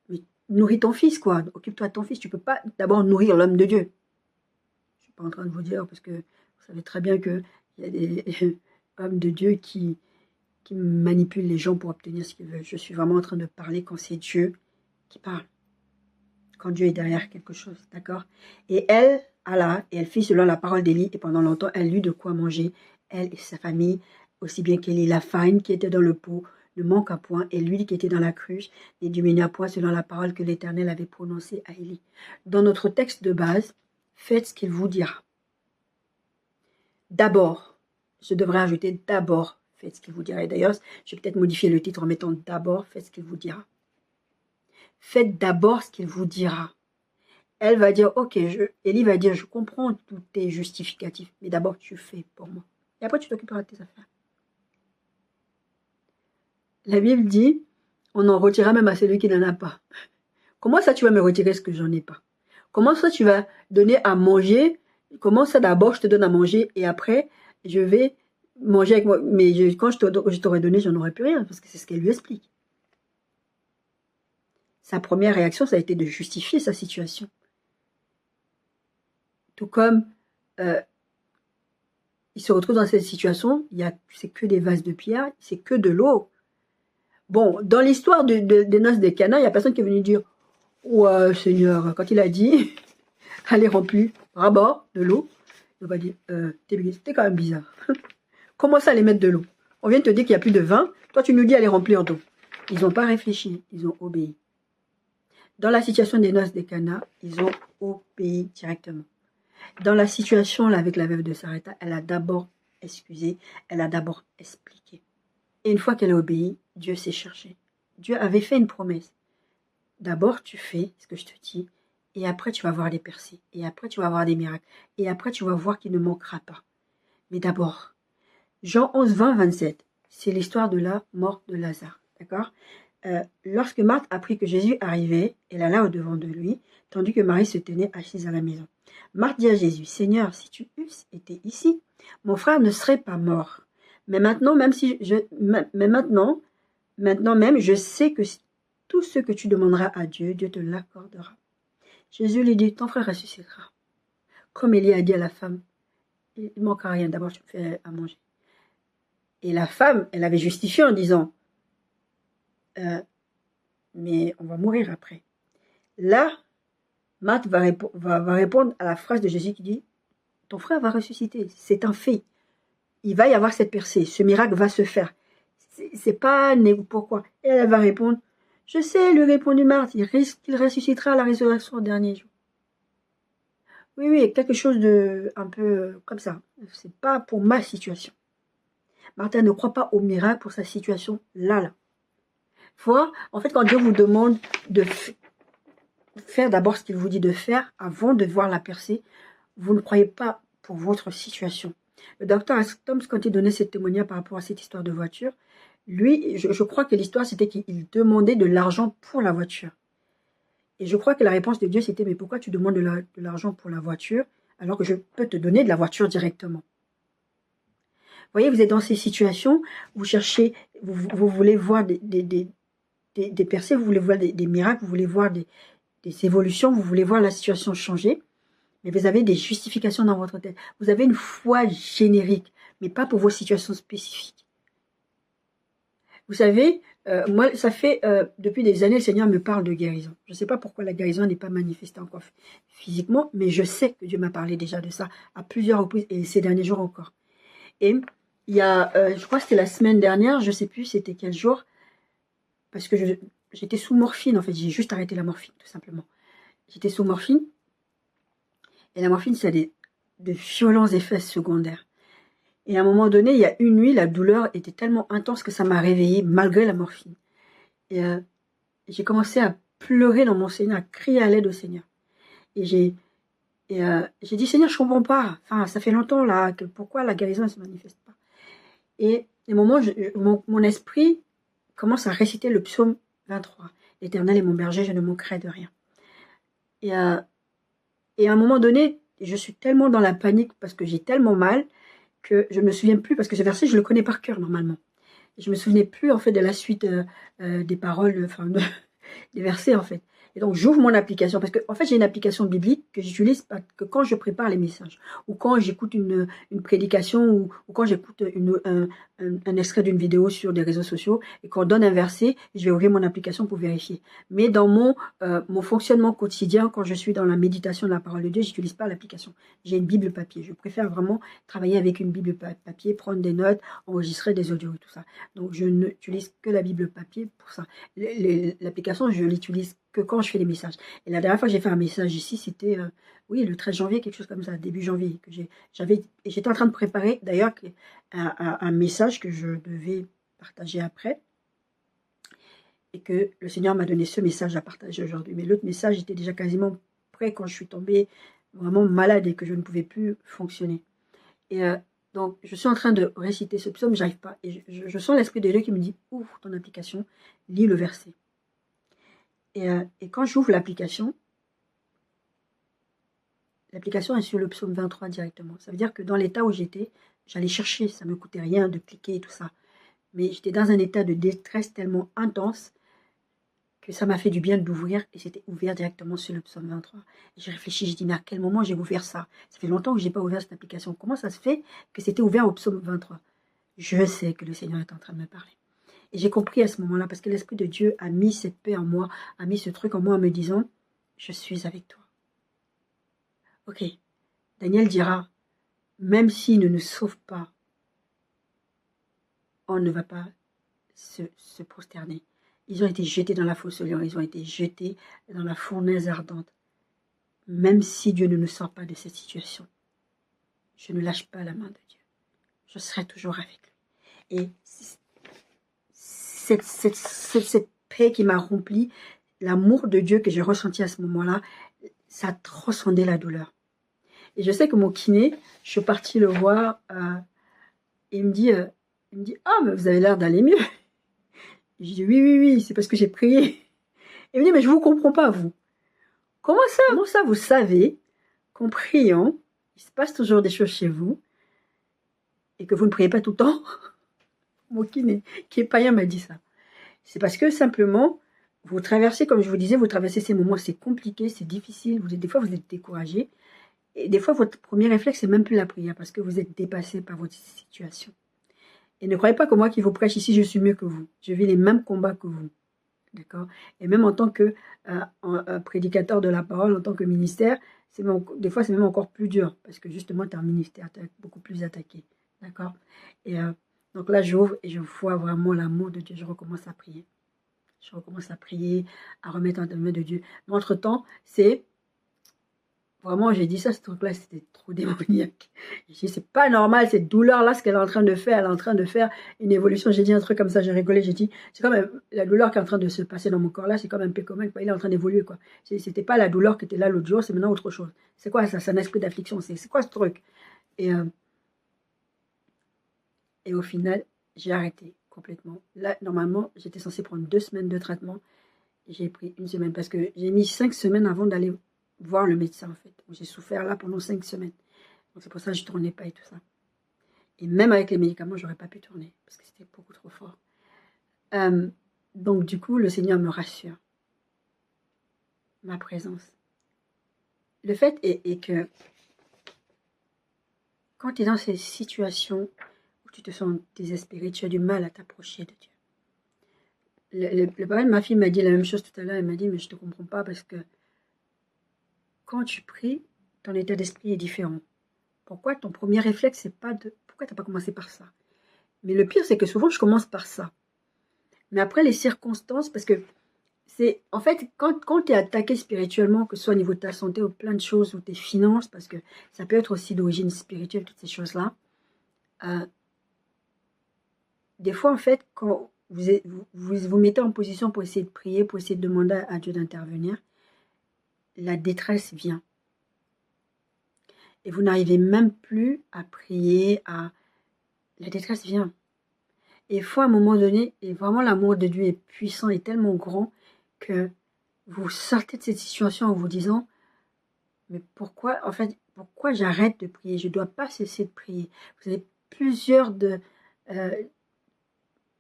Mais nourris ton fils, quoi. Occupe-toi de ton fils. Tu ne peux pas d'abord nourrir l'homme de Dieu. Je ne suis pas en train de vous dire, parce que vous savez très bien qu'il y a des hommes de Dieu qui manipulent les gens pour obtenir ce qu'ils veulent. Je suis vraiment en train de parler quand c'est Dieu qui parle. Quand Dieu est derrière quelque chose, d'accord? Et elle alla, et elle fit selon la parole d'Élie, et pendant longtemps, elle eut de quoi manger, elle et sa famille, aussi bien qu'Élie. La farine qui était dans le pot ne manqua point, et l'huile qui était dans la cruche ne diminua point selon la parole que l'Éternel avait prononcée à Élie. Dans notre texte de base, faites ce qu'il vous dira. D'abord, je devrais ajouter d'abord, faites ce qu'il vous dira. Et d'ailleurs, je vais peut-être modifier le titre en mettant d'abord, faites ce qu'il vous dira. Faites d'abord ce qu'il vous dira. Elle va dire, ok, Élie va dire, je comprends tous tes justificatifs, mais d'abord tu fais pour moi. Et après tu t'occuperas de tes affaires. La Bible dit, on en retirera même à celui qui n'en a pas. Comment ça tu vas me retirer ce que j'en ai pas? Comment ça tu vas donner à manger? Comment ça d'abord je te donne à manger et après je vais manger avec moi? Mais quand je t'aurais donné, j'en aurais plus rien, parce que c'est ce qu'elle lui explique. Sa première réaction, ça a été de justifier sa situation. Tout comme il se retrouve dans cette situation, c'est que des vases de pierre, c'est que de l'eau. Bon, dans l'histoire des noces de Cana, il n'y a personne qui est venu dire « Ouais, Seigneur, quand il a dit, allez remplir à bord de l'eau, il va dire t'es quand même bizarre. Comment ça, aller mettre de l'eau? On vient de te dire qu'il n'y a plus de vin, toi tu nous dis allez remplir d'eau. » Ils n'ont pas réfléchi, ils ont obéi. Dans la situation des noces de Cana, ils ont obéi directement. Dans la situation là, avec la veuve de Sarepta, elle a d'abord excusé, elle a d'abord expliqué. Et une fois qu'elle a obéi, Dieu s'est cherché. Dieu avait fait une promesse. D'abord, tu fais ce que je te dis, et après, tu vas voir des percées, et après, tu vas voir des miracles, et après, tu vas voir qu'il ne manquera pas. Mais d'abord, Jean 11, 20, 27, c'est l'histoire de la mort de Lazare. D'accord? Lorsque Marthe apprit que Jésus arrivait, elle alla au-devant de lui, tandis que Marie se tenait assise à la maison. Marthe dit à Jésus, « Seigneur, si tu eusses été ici, mon frère ne serait pas mort. Mais maintenant même, je sais que tout ce que tu demanderas à Dieu, Dieu te l'accordera. Jésus lui dit, ton frère ressuscitera. Comme Élie a dit à la femme, il ne manquera rien, d'abord tu me fais à manger. Et la femme, elle avait justifié en disant, mais on va mourir après. Là, Marthe va répondre à la phrase de Jésus qui dit, ton frère va ressusciter, c'est un fait. Il va y avoir cette percée, ce miracle va se faire. C'est pas pourquoi. Et elle va répondre, je sais, lui répondit Marthe, il ressuscitera à la résurrection au dernier jour. Oui, oui, quelque chose de un peu comme ça. C'est pas pour ma situation. Martha ne croit pas au miracle pour sa situation là. Fois, en fait, quand Dieu vous demande de faire d'abord ce qu'il vous dit de faire avant de voir la percée, vous ne croyez pas pour votre situation. Le docteur Astoms, quand il donnait ses témoignages par rapport à cette histoire de voiture, lui, je crois que l'histoire, c'était qu'il demandait de l'argent pour la voiture. Et je crois que la réponse de Dieu, c'était, mais pourquoi tu demandes de l'argent pour la voiture alors que je peux te donner de la voiture directement? Vous voyez, vous êtes dans ces situations, vous cherchez, vous voulez voir des percées, vous voulez voir des miracles, vous voulez voir des évolutions, vous voulez voir la situation changer, mais vous avez des justifications dans votre tête. Vous avez une foi générique, mais pas pour vos situations spécifiques. Vous savez, moi, ça fait depuis des années, le Seigneur me parle de guérison. Je ne sais pas pourquoi la guérison n'est pas manifestée encore physiquement, mais je sais que Dieu m'a parlé déjà de ça à plusieurs reprises et ces derniers jours encore. Et il y a, je crois que c'était la semaine dernière, je ne sais plus c'était quel jour, parce que j'étais sous morphine en fait, j'ai juste arrêté la morphine tout simplement. J'étais sous morphine, et la morphine ça a de violents effets secondaires. Et à un moment donné, il y a une nuit, la douleur était tellement intense que ça m'a réveillée malgré la morphine. Et j'ai commencé à pleurer dans mon Seigneur, à crier à l'aide au Seigneur. Et j'ai dit, Seigneur, je ne comprends pas. Enfin, ça fait longtemps là, pourquoi la guérison ne se manifeste pas. Et au moment mon esprit commence à réciter le psaume 23. L'Éternel est mon berger, je ne manquerai de rien. Et à un moment donné, je suis tellement dans la panique parce que j'ai tellement mal que je ne me souviens plus, parce que ce verset, je le connais par cœur normalement. Et je ne me souvenais plus en fait de la suite des paroles, des versets en fait. Et donc j'ouvre mon application, parce que en fait j'ai une application biblique que j'utilise que quand je prépare les messages, ou quand j'écoute une prédication, ou quand j'écoute un extrait d'une vidéo sur des réseaux sociaux, et qu'on donne un verset, je vais ouvrir mon application pour vérifier. Mais dans mon fonctionnement quotidien, quand je suis dans la méditation de la parole de Dieu, j'utilise pas l'application. J'ai une Bible papier. Je préfère vraiment travailler avec une Bible papier, prendre des notes, enregistrer des audios et tout ça. Donc je n'utilise que la Bible papier pour ça. L'application, je l'utilise que quand je fais les messages. Et la dernière fois que j'ai fait un message ici, c'était oui, le 13 janvier, quelque chose comme ça, début janvier. J'étais en train de préparer d'ailleurs un message que je devais partager après. Et que le Seigneur m'a donné ce message à partager aujourd'hui. Mais l'autre message était déjà quasiment prêt quand je suis tombée vraiment malade et que je ne pouvais plus fonctionner. Et donc, je suis en train de réciter ce psaume, j'arrive pas. Et je sens l'Esprit de Dieu qui me dit, ouvre ton application, lis le verset. Et quand j'ouvre l'application est sur le psaume 23 directement. Ça veut dire que dans l'état où j'étais, j'allais chercher, ça ne me coûtait rien de cliquer et tout ça. Mais j'étais dans un état de détresse tellement intense que ça m'a fait du bien d'ouvrir, et c'était ouvert directement sur le psaume 23. Et j'ai réfléchi, j'ai dit, mais à quel moment j'ai ouvert ça? Ça fait longtemps que je n'ai pas ouvert cette application. Comment ça se fait que c'était ouvert au psaume 23? Je sais que le Seigneur est en train de me parler. Et j'ai compris à ce moment-là, parce que l'Esprit de Dieu a mis cette paix en moi, a mis ce truc en moi en me disant, je suis avec toi. Ok, Daniel dira, même s'il ne nous sauve pas, on ne va pas se prosterner. Ils ont été jetés dans la fosse aux lions, ils ont été jetés dans la fournaise ardente. Même si Dieu ne nous sort pas de cette situation, je ne lâche pas la main de Dieu. Je serai toujours avec lui. Et cette paix qui m'a rempli, l'amour de Dieu que j'ai ressenti à ce moment-là, ça a transcendé la douleur. Et je sais que mon kiné, je suis partie le voir, et il me dit, ah, mais vous avez l'air d'aller mieux. Et je dis, oui, c'est parce que j'ai prié. Et il me dit, mais je ne vous comprends pas, vous. Comment ça, vous savez qu'en priant, il se passe toujours des choses chez vous, et que vous ne priez pas tout le temps? Mon kiné, qui est païen, m'a dit ça. C'est parce que simplement, vous traversez, comme je vous disais, vous traversez ces moments, c'est compliqué, c'est difficile, des fois vous êtes découragé, et des fois votre premier réflexe, c'est même plus la prière, parce que vous êtes dépassé par votre situation. Et ne croyez pas que moi qui vous prêche ici, je suis mieux que vous. Je vis les mêmes combats que vous. D'accord? Et même en tant que prédicateur de la parole, en tant que ministère, des fois c'est même encore plus dur, parce que justement tu as un ministère, tu es beaucoup plus attaqué. D'accord? Et donc là j'ouvre et je vois vraiment l'amour de Dieu, je recommence à prier. Je recommence à prier, à remettre entre les mains de Dieu. Mais entre-temps, c'est vraiment, j'ai dit ça, ce truc-là, c'était trop démoniaque. J'ai dit, c'est pas normal, cette douleur-là, ce qu'elle est en train de faire, elle est en train de faire une évolution. J'ai dit un truc comme ça, j'ai rigolé, j'ai dit, c'est comme la douleur qui est en train de se passer dans mon corps là, c'est comme un peu commun, il est en train d'évoluer, quoi. C'était pas la douleur qui était là l'autre jour, c'est maintenant autre chose. C'est quoi ça? C'est un esprit d'affliction, c'est quoi ce truc? Et au final, j'ai arrêté complètement. Là, normalement, j'étais censée prendre 2 semaines de traitement. J'ai pris 1 semaine parce que j'ai mis 5 semaines avant d'aller voir le médecin, en fait. J'ai souffert là pendant 5 semaines. Donc c'est pour ça que je ne tournais pas et tout ça. Et même avec les médicaments, je n'aurais pas pu tourner parce que c'était beaucoup trop fort. Donc du coup, le Seigneur me rassure. Ma présence. Le fait est que quand tu es dans ces situations où tu te sens désespéré, tu as du mal à t'approcher de Dieu. Le papa de ma fille m'a dit la même chose tout à l'heure. Elle m'a dit, mais je ne te comprends pas parce que quand tu pries, ton état d'esprit est différent. Pourquoi ton premier réflexe, c'est pas de... Pourquoi tu n'as pas commencé par ça? Mais le pire, c'est que souvent, je commence par ça. Mais après, les circonstances, parce que c'est... En fait, quand tu es attaqué spirituellement, que ce soit au niveau de ta santé ou plein de choses, ou tes finances, parce que ça peut être aussi d'origine spirituelle, toutes ces choses-là, des fois, en fait, quand vous mettez en position pour essayer de prier, pour essayer de demander à Dieu d'intervenir, la détresse vient. Et vous n'arrivez même plus à prier, la détresse vient. Et il faut à un moment donné, et vraiment l'amour de Dieu est puissant et tellement grand que vous sortez de cette situation en vous disant, mais pourquoi j'arrête de prier? Je ne dois pas cesser de prier. Vous avez plusieurs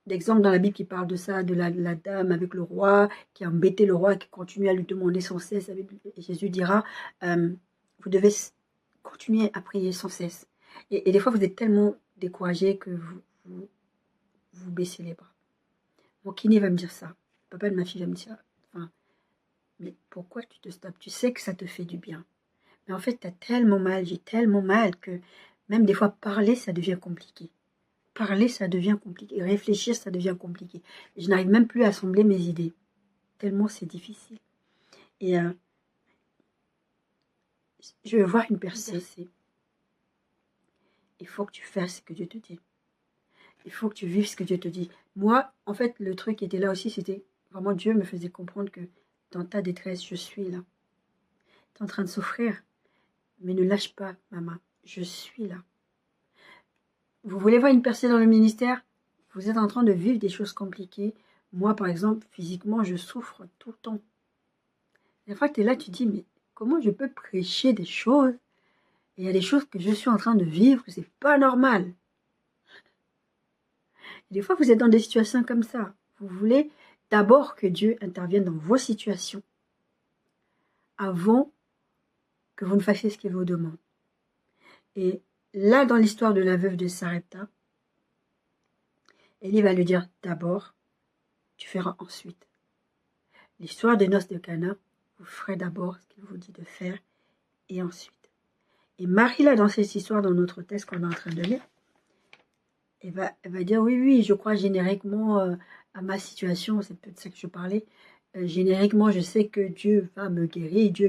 d'exemples dans la Bible qui parlent de ça, de la dame avec le roi, qui a embêté le roi, qui continue à lui demander sans cesse. Et Jésus dira, vous devez continuer à prier sans cesse. Et des fois, vous êtes tellement découragé que vous baissez les bras. Mon kiné va me dire ça. Le papa de ma fille va me dire, enfin, mais pourquoi tu te stoppes? Tu sais que ça te fait du bien. Mais en fait, tu as tellement mal, j'ai tellement mal que même des fois, parler, ça devient compliqué. Parler, ça devient compliqué. Réfléchir, ça devient compliqué. Je n'arrive même plus à assembler mes idées. Tellement c'est difficile. Et je veux voir une personne. Il faut que tu fasses ce que Dieu te dit. Il faut que tu vives ce que Dieu te dit. Moi, en fait, le truc qui était là aussi, c'était vraiment Dieu me faisait comprendre que dans ta détresse, je suis là. Tu es en train de souffrir, mais ne lâche pas, maman. Je suis là. Vous voulez voir une percée dans le ministère? Vous êtes en train de vivre des choses compliquées. Moi, par exemple, physiquement, je souffre tout le temps. Des fois, tu es là, tu dis, mais comment je peux prêcher des choses? Et il y a des choses que je suis en train de vivre, c'est pas normal. Et des fois, vous êtes dans des situations comme ça. Vous voulez d'abord que Dieu intervienne dans vos situations avant que vous ne fassiez ce qu'il vous demande. Et là, dans l'histoire de la veuve de Sarepta, Élie va lui dire d'abord, tu feras ensuite. L'histoire des noces de Cana, vous ferez d'abord ce qu'il vous dit de faire et ensuite. Et Marie, là, dans cette histoire, dans notre texte qu'on est en train de lire, elle va dire, oui, je crois génériquement à ma situation, c'est peut-être ça que je parlais, génériquement, je sais que Dieu va me guérir, Dieu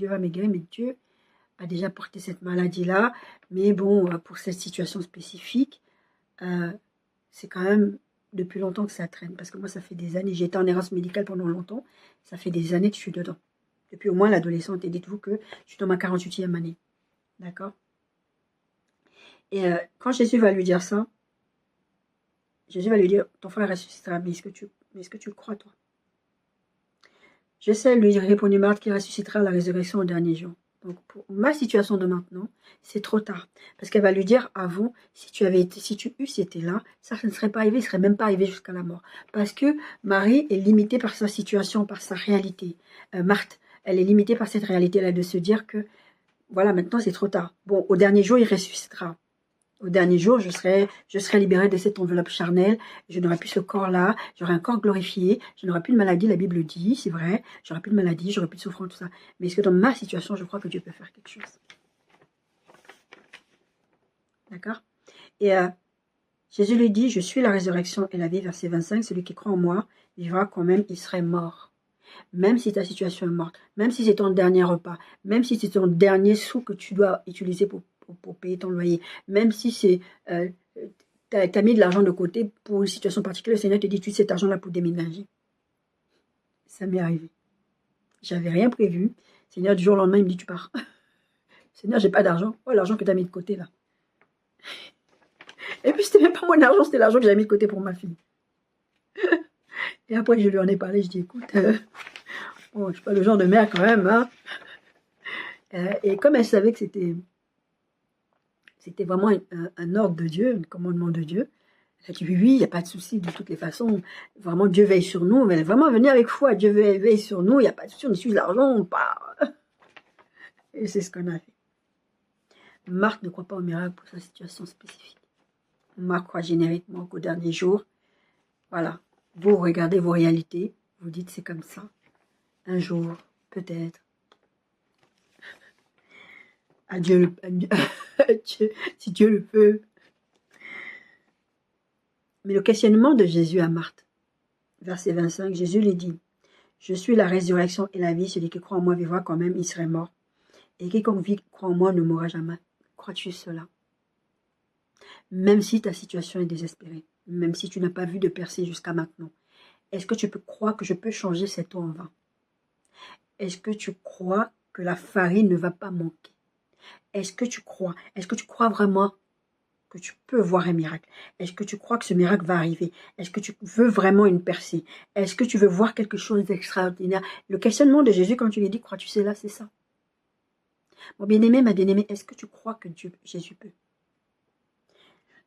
va me guérir, mais Dieu a déjà porté cette maladie-là, mais bon, pour cette situation spécifique, c'est quand même depuis longtemps que ça traîne, parce que moi, ça fait des années, j'ai été en errance médicale pendant longtemps, ça fait des années que je suis dedans, depuis au moins l'adolescente, et dites-vous que je suis dans ma 48e année, d'accord? Et quand Jésus va lui dire ça, Jésus va lui dire, ton frère ressuscitera, mais est-ce que tu le crois, toi? Je sais, lui répondit Marthe, qui ressuscitera à la résurrection au dernier jour. Donc, pour ma situation de maintenant, c'est trop tard. Parce qu'elle va lui dire avant, si tu eusse été là, ça ne serait pas arrivé, il ne serait même pas arrivé jusqu'à la mort. Parce que Marie est limitée par sa situation, par sa réalité. Marthe, elle est limitée par cette réalité-là de se dire que, voilà, maintenant c'est trop tard. Bon, au dernier jour, il ressuscitera. Au dernier jour, je serai libérée de cette enveloppe charnelle. Je n'aurai plus ce corps-là. J'aurai un corps glorifié. Je n'aurai plus de maladie, la Bible dit, c'est vrai. J'aurai plus de maladie, j'aurai plus de souffrance, tout ça. Mais est-ce que dans ma situation, je crois que Dieu peut faire quelque chose? D'accord? Et Jésus lui dit, je suis la résurrection et la vie, verset 25. Celui qui croit en moi vivra quand même, il serait mort. Même si ta situation est morte, même si c'est ton dernier repas, même si c'est ton dernier sou que tu dois utiliser pour payer ton loyer, même si c'est tu as mis de l'argent de côté pour une situation particulière, le Seigneur te dit, tu cet argent-là pour déménager. Ça m'est arrivé. J'avais rien prévu. Le Seigneur, du jour au lendemain, il me dit, tu pars. Seigneur, j'ai pas d'argent. Oh, l'argent que tu as mis de côté, là. Et puis, c'était même pas mon argent, c'était l'argent que j'avais mis de côté pour ma fille. Et après, je lui en ai parlé, je dis, écoute, bon, je suis pas le genre de mère quand même, hein. Et comme elle savait que c'était vraiment un ordre de Dieu, un commandement de Dieu, elle a dit, oui, il n'y a pas de souci, de toutes les façons. Vraiment, Dieu veille sur nous. Mais vraiment, venir avec foi, Dieu veille sur nous, il n'y a pas de souci, on utilise l'argent, on part. Et c'est ce qu'on a fait. Marc ne croit pas au miracle pour sa situation spécifique. Marc croit génériquement qu'au dernier jour, voilà, vous regardez vos réalités, vous dites c'est comme ça. Un jour, peut-être. Adieu, si Dieu le veut. Mais le questionnement de Jésus à Marthe, verset 25, Jésus lui dit, je suis la résurrection et la vie, celui qui croit en moi vivra quand même, il serait mort. Et quiconque vit, croit en moi, ne mourra jamais. Crois-tu cela? Même si ta situation est désespérée, même si tu n'as pas vu de percée jusqu'à maintenant, est-ce que tu peux croire que je peux changer cette eau en vin? Est-ce que tu crois que la farine ne va pas manquer? Est-ce que tu crois vraiment que tu peux voir un miracle? Est-ce que tu crois que ce miracle va arriver? Est-ce que tu veux vraiment une percée? Est-ce que tu veux voir quelque chose d'extraordinaire? Le questionnement de Jésus, quand tu lui dis, crois-tu cela, c'est ça. Mon bien-aimé, ma bien-aimée, est-ce que tu crois que Jésus peut?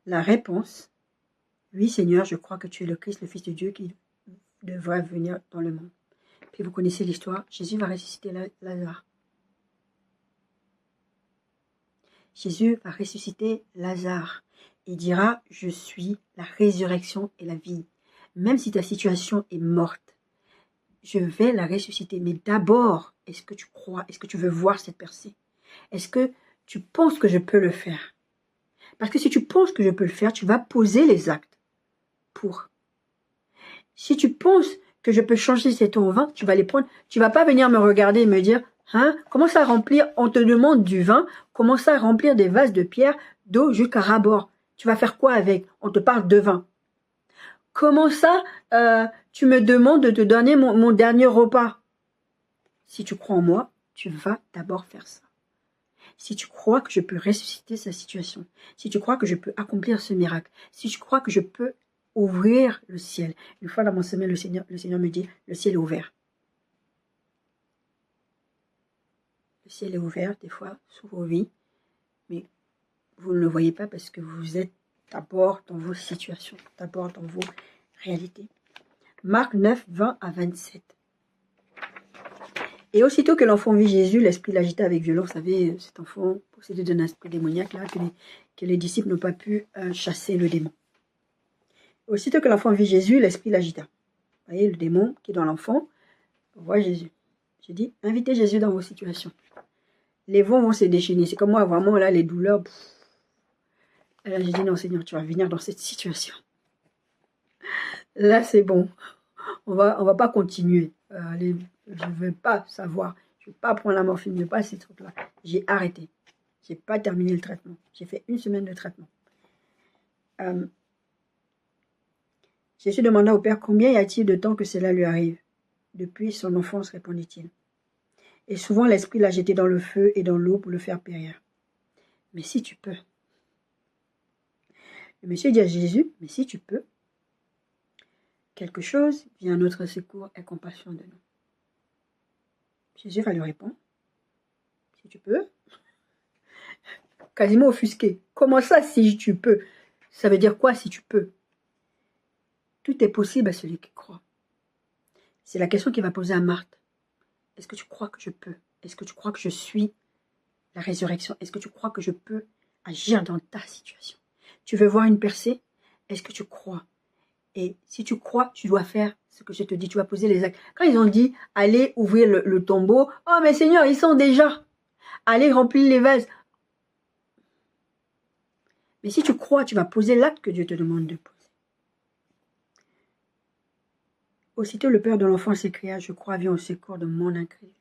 La réponse, oui Seigneur, je crois que tu es le Christ, le Fils de Dieu qui devrait venir dans le monde. Puis vous connaissez l'histoire, Jésus va ressusciter Lazare. Jésus va ressusciter Lazare. Il dira, je suis la résurrection et la vie. Même si ta situation est morte, je vais la ressusciter. Mais d'abord, est-ce que tu crois? Est-ce que tu veux voir cette percée? Est-ce que tu penses que je peux le faire? Parce que si tu penses que je peux le faire, tu vas poser les actes pour. Si tu penses que je peux changer cette eau en vin, tu vas les prendre. Tu vas pas venir me regarder et me dire, hein, commence à remplir, on te demande du vin, commence à remplir des vases de pierre d'eau jusqu'à ras-bord. Tu vas faire quoi avec? On te parle de vin. Comment ça, tu me demandes de te donner mon dernier repas? Si tu crois en moi, tu vas d'abord faire ça. Si tu crois que je peux ressusciter sa situation, si tu crois que je peux accomplir ce miracle, si tu crois que je peux ouvrir le ciel. Une fois dans mon sommeil, le Seigneur me dit, le ciel est ouvert. Le ciel est ouvert, des fois, sous vos vies, mais vous ne le voyez pas parce que vous êtes d'abord dans vos situations, d'abord dans vos réalités. Marc 9, 20 à 27. Et aussitôt que l'enfant vit Jésus, l'esprit l'agita avec violence. Vous savez, cet enfant possédé d'un esprit démoniaque là, que les disciples n'ont pas pu chasser le démon. Aussitôt que l'enfant vit Jésus, l'esprit l'agita. Vous voyez, le démon qui est dans l'enfant voit Jésus. J'ai dit, invitez Jésus dans vos situations. Les vents se déchaîner. C'est comme moi, vraiment, là, les douleurs. Là, j'ai dit, non, Seigneur, tu vas venir dans cette situation. Là, c'est bon. On va pas continuer. Je ne veux pas savoir. Je ne veux pas prendre la morphine. Je ne veux pas ces trucs-là. J'ai arrêté. Je n'ai pas terminé le traitement. J'ai fait 1 semaine de traitement. Jésus demanda au Père, combien y a-t-il de temps que cela lui arrive? Depuis son enfance, répondit-il. Et souvent, l'esprit l'a jeté dans le feu et dans l'eau pour le faire périr. Mais si tu peux. Le monsieur dit à Jésus, mais si tu peux, quelque chose vient à notre secours et compassion de nous. Jésus va lui répondre. Si tu peux. Quasiment offusqué. Comment ça, si tu peux? Ça veut dire quoi, si tu peux? Tout est possible à celui qui croit. C'est la question qu'il va poser à Marthe. Est-ce que tu crois que je peux? Est-ce que tu crois que je suis la résurrection? Est-ce que tu crois que je peux agir dans ta situation? Tu veux voir une percée? Est-ce que tu crois? Et si tu crois, tu dois faire ce que je te dis. Tu vas poser les actes. Quand ils ont dit, allez ouvrir le tombeau. Oh, mais Seigneur, ils sont déjà. Allez remplir les vases. Mais si tu crois, tu vas poser l'acte que Dieu te demande de poser. Aussitôt, le père de l'enfant s'écria, je crois, viens au secours de mon incrédulité.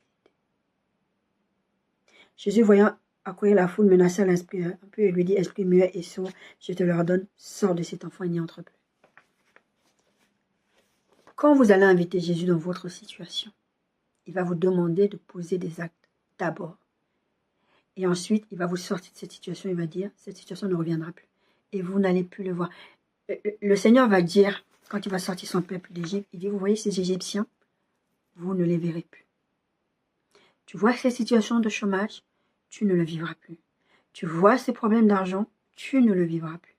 Jésus, voyant accourir la foule, menaça l'esprit un peu et lui dit, esprit muet et sourd, je te l'ordonne, sors de cet enfant et n'y entre plus. Quand vous allez inviter Jésus dans votre situation, il va vous demander de poser des actes d'abord. Et ensuite, il va vous sortir de cette situation, il va dire, cette situation ne reviendra plus. Et vous n'allez plus le voir. Le Seigneur va dire, quand il va sortir son peuple d'Égypte, il dit, vous voyez ces Égyptiens, vous ne les verrez plus. Tu vois ces situations de chômage, tu ne le vivras plus. Tu vois ces problèmes d'argent, tu ne le vivras plus.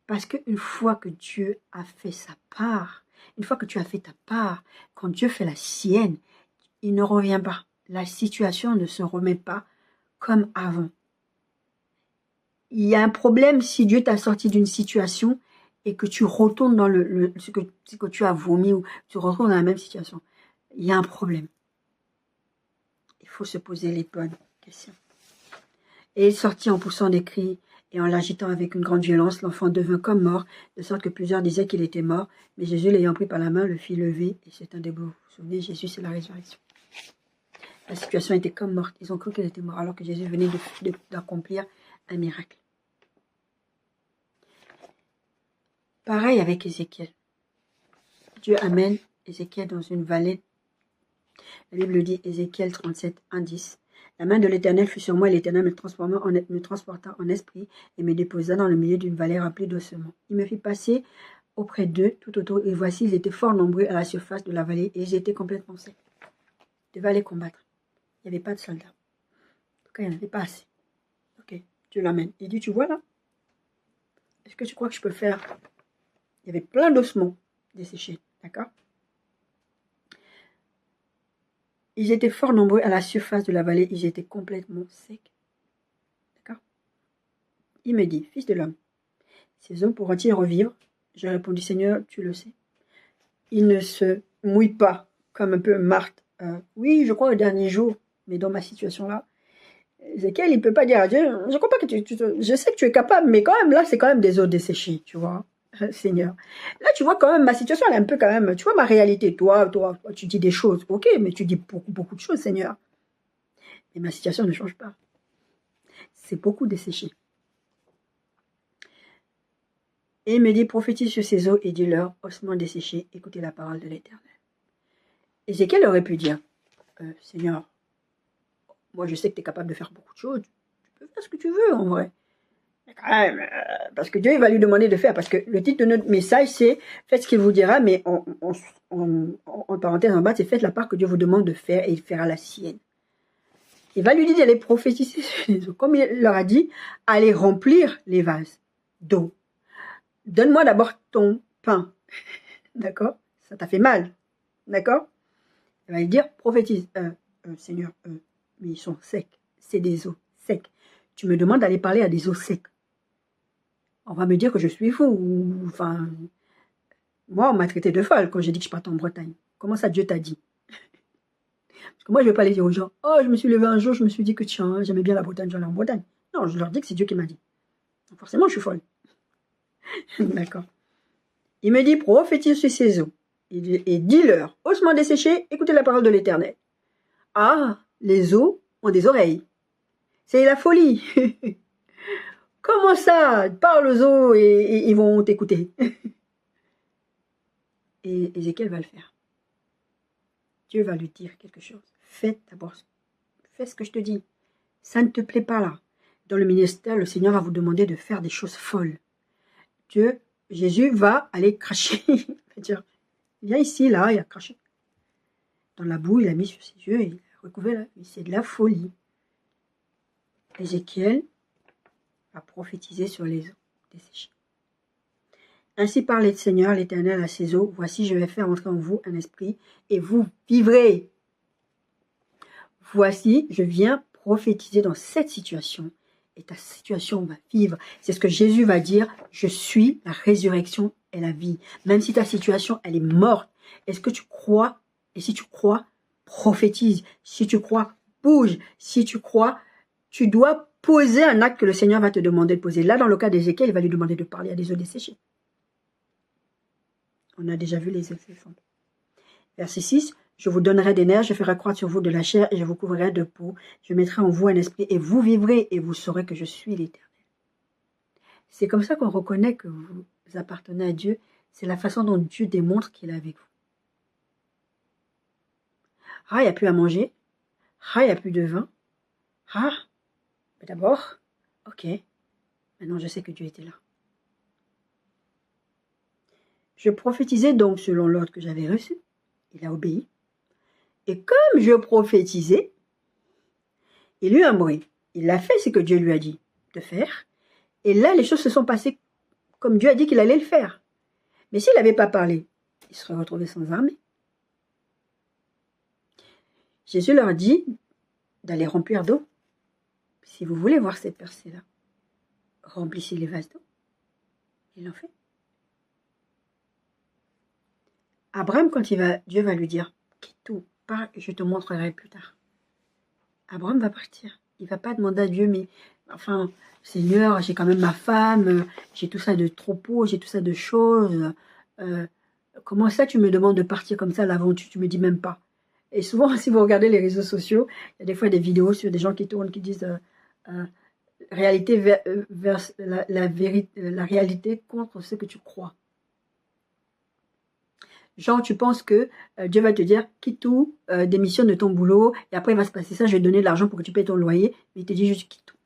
Parce qu'une fois que Dieu a fait sa part, une fois que tu as fait ta part, quand Dieu fait la sienne, il ne revient pas. La situation ne se remet pas comme avant. Il y a un problème si Dieu t'a sorti d'une situation et que tu retournes dans ce que tu as vomi ou tu retournes dans la même situation. Il y a un problème. Il faut se poser les bonnes questions. Et il sortit en poussant des cris et en l'agitant avec une grande violence. L'enfant devint comme mort, de sorte que plusieurs disaient qu'il était mort. Mais Jésus, l'ayant pris par la main, le fit lever et c'est un debout. Vous vous souvenez, Jésus, c'est la résurrection. La situation était comme morte. Ils ont cru qu'elle était morte alors que Jésus venait d'accomplir un miracle. Pareil avec Ézéchiel. Dieu amène Ézéchiel dans une vallée. La Bible dit, Ézéchiel 37, 1, 10. La main de l'Éternel fut sur moi et l'Éternel me transporta en esprit et me déposa dans le milieu d'une vallée remplie d'ossements. Il me fit passer auprès d'eux tout autour et voici, ils étaient fort nombreux à la surface de la vallée et ils étaient complètement secs. Ils devaient aller combattre. Il n'y avait pas de soldats. En tout cas, il n'y en avait pas assez. Ok, Dieu l'amène. Il dit, tu vois là? Est-ce que tu crois que je peux faire? Il y avait plein d'ossements desséchés. D'accord? Ils étaient fort nombreux à la surface de la vallée. Ils étaient complètement secs. D'accord? Il me dit, fils de l'homme, ces hommes pourront-ils revivre? J'ai répondu, Seigneur, tu le sais. Il ne se mouille pas, comme un peu Marthe. Oui, je crois au dernier jour, mais dans ma situation-là, Ézéchiel, il ne peut pas dire à Dieu, je crois pas que je sais que tu es capable, mais quand même, là, c'est quand même des os desséchés, tu vois, Seigneur. Là, tu vois quand même, ma situation, elle est un peu quand même, tu vois ma réalité, toi, tu dis des choses, ok, mais tu dis beaucoup de choses, Seigneur. Mais ma situation ne change pas. C'est beaucoup desséché. Et il me dit, prophétise sur ces os et dis-leur, ossements desséchés, écoutez la parole de l'Éternel. Ézéchiel aurait pu dire, Seigneur, moi je sais que tu es capable de faire beaucoup de choses, tu peux faire ce que tu veux en vrai. Mais quand même, parce que Dieu il va lui demander de faire, parce que le titre de notre message c'est, faites ce qu'il vous dira, mais en parenthèse en bas, c'est faites la part que Dieu vous demande de faire et il fera la sienne. Il va lui dire d'aller prophétiser sur les eaux. Comme il leur a dit, allez remplir les vases d'eau. Donne-moi d'abord ton pain. D'accord? Ça t'a fait mal. D'accord? Il va lui dire, prophétise. Seigneur, mais ils sont secs. C'est des os secs. Tu me demandes d'aller parler à des os secs. On va me dire que je suis fou. Enfin, moi, on m'a traité de folle quand j'ai dit que je partais en Bretagne. Comment ça, Dieu t'a dit? Parce que moi, je ne vais pas aller dire aux gens, oh, je me suis levé un jour, je me suis dit que tiens, j'aimais bien la Bretagne, j'allais en Bretagne. Non, je leur dis que c'est Dieu qui m'a dit. Donc, forcément, je suis folle. D'accord. Il me dit, prophétise sur ces eaux. Et dis-leur, ossements desséchés, écoutez la parole de l'Éternel. Ah, les os ont des oreilles. C'est la folie. Comment ça? Parle aux os et ils vont t'écouter. Et Ézéchiel va le faire. Dieu va lui dire quelque chose. Fais d'abord, fais ce que je te dis. Ça ne te plaît pas là. Dans le ministère, le Seigneur va vous demander de faire des choses folles. Jésus va aller cracher. Il va dire, viens ici, là, il a craché. Dans la boue, il a mis sur ses yeux et il a recouvrait la vue. C'est de la folie. Ézéchiel a prophétisé sur les eaux desséchées. Ainsi parlait le Seigneur, l'Éternel, à ces eaux. Voici, je vais faire entrer en vous un esprit, et vous vivrez. Voici, je viens prophétiser dans cette situation, et ta situation va vivre. C'est ce que Jésus va dire, je suis la résurrection et la vie. Même si ta situation, elle est morte, est-ce que tu crois? Et si tu crois, prophétise. Si tu crois, bouge. Si tu crois, tu dois poser un acte que le Seigneur va te demander de poser. Là, dans le cas d'Ézéchiel, il va lui demander de parler à des eaux desséchées. On a déjà vu les exemples. Verset 6, je vous donnerai des nerfs, je ferai croître sur vous de la chair et je vous couvrirai de peau. Je mettrai en vous un esprit et vous vivrez et vous saurez que je suis l'Éternel. C'est comme ça qu'on reconnaît que vous appartenez à Dieu. C'est la façon dont Dieu démontre qu'il est avec vous. Ah, il n'y a plus à manger. Ah, il n'y a plus de vin. Ah, mais d'abord, ok, maintenant je sais que Dieu était là. Je prophétisais donc selon l'ordre que j'avais reçu. Il a obéi. Et comme je prophétisais, il eut un bruit. Il a fait ce que Dieu lui a dit de faire. Et là, les choses se sont passées comme Dieu a dit qu'il allait le faire. Mais s'il n'avait pas parlé, il serait retrouvé sans armée. Jésus leur dit d'aller remplir d'eau. Si vous voulez voir cette percée-là, remplissez les vases d'eau. Il en fait. Abraham, quand Dieu va lui dire, quitte tout, pars, je te montrerai plus tard. Abraham va partir. Il ne va pas demander à Dieu, mais enfin, Seigneur, j'ai quand même ma femme, j'ai tout ça de troupeaux, j'ai tout ça de choses. Comment ça tu me demandes de partir comme ça à l'aventure, tu me dis même pas. Et souvent, si vous regardez les réseaux sociaux, il y a des fois des vidéos sur des gens qui tournent, qui disent réalité vers la réalité contre ce que tu crois. Genre, tu penses que Dieu va te dire, quitte tout, démissionne de ton boulot, et après il va se passer ça, je vais te donner de l'argent pour que tu payes ton loyer, mais il te dit juste quitte tout.